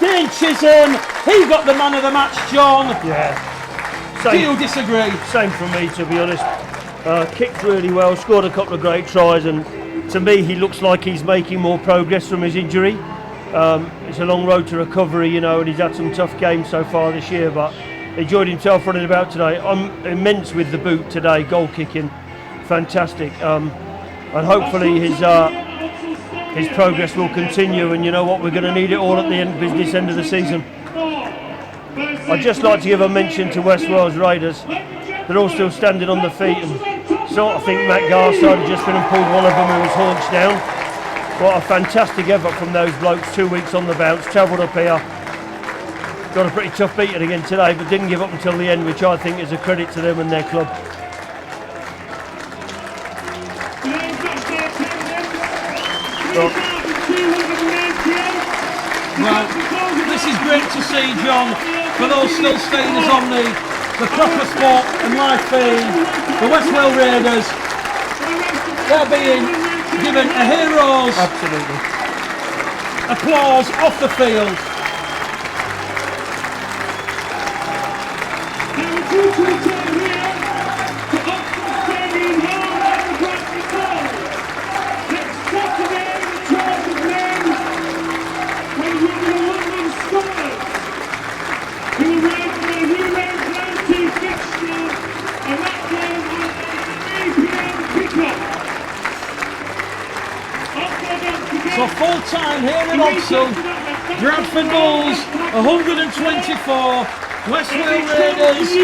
Dane Chisholm, he got the man of the match, John. Yeah. Do you disagree? Same from me, to be honest. Kicked really well, scored a couple of great tries, and to me he looks like he's making more progress from his injury. It's a long road to recovery, you know, and he's had some tough games so far this year, but he enjoyed himself running about today. I'm immense with the boot today, goal kicking, fantastic, and hopefully his progress will continue, and you know what, we're going to need it all at the business end of the season. I'd just like to give a mention to West Wales Raiders. They're all still standing on their feet, and so I think Matt Garside had just been and pulled one of them who was haunched down. What a fantastic effort from those blokes, 2 weeks on the bounce, travelled up here, got a pretty tough beating again today, but didn't give up until the end, which I think is a credit to them and their club. Well, this is great to see, John, for those still staying us on the proper sport and live feed. The West Wales Raiders, they're being given a hero's applause off the field. So full time here at Oxford, Bradford Bulls 124, West Wales Raiders 0,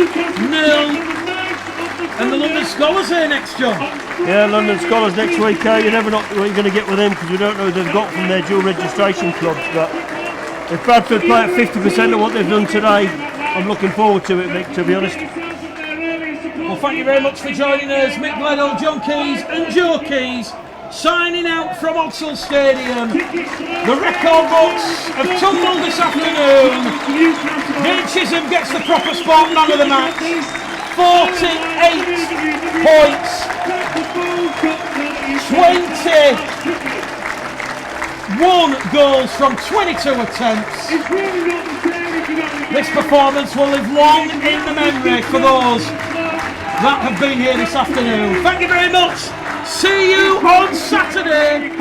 and the London Scholars here next, John. Yeah, London Scholars next week. You never know what you're going to get with them, because we don't know who they've got from their dual registration clubs, but if Bradford play at 50% of what they've done today, I'm looking forward to it, Mick, to be honest. Well, thank you very much for joining us, Mick Gledhill, John Keys and Joe Keys, signing out from Oxford Stadium. The record books have tumbled this afternoon. Dane Chisholm gets the proper sport man of the match. 48 points, 21 goals from 22 attempts. This performance will live long in the memory for those that have been here this afternoon. Thank you very much. See you on Saturday.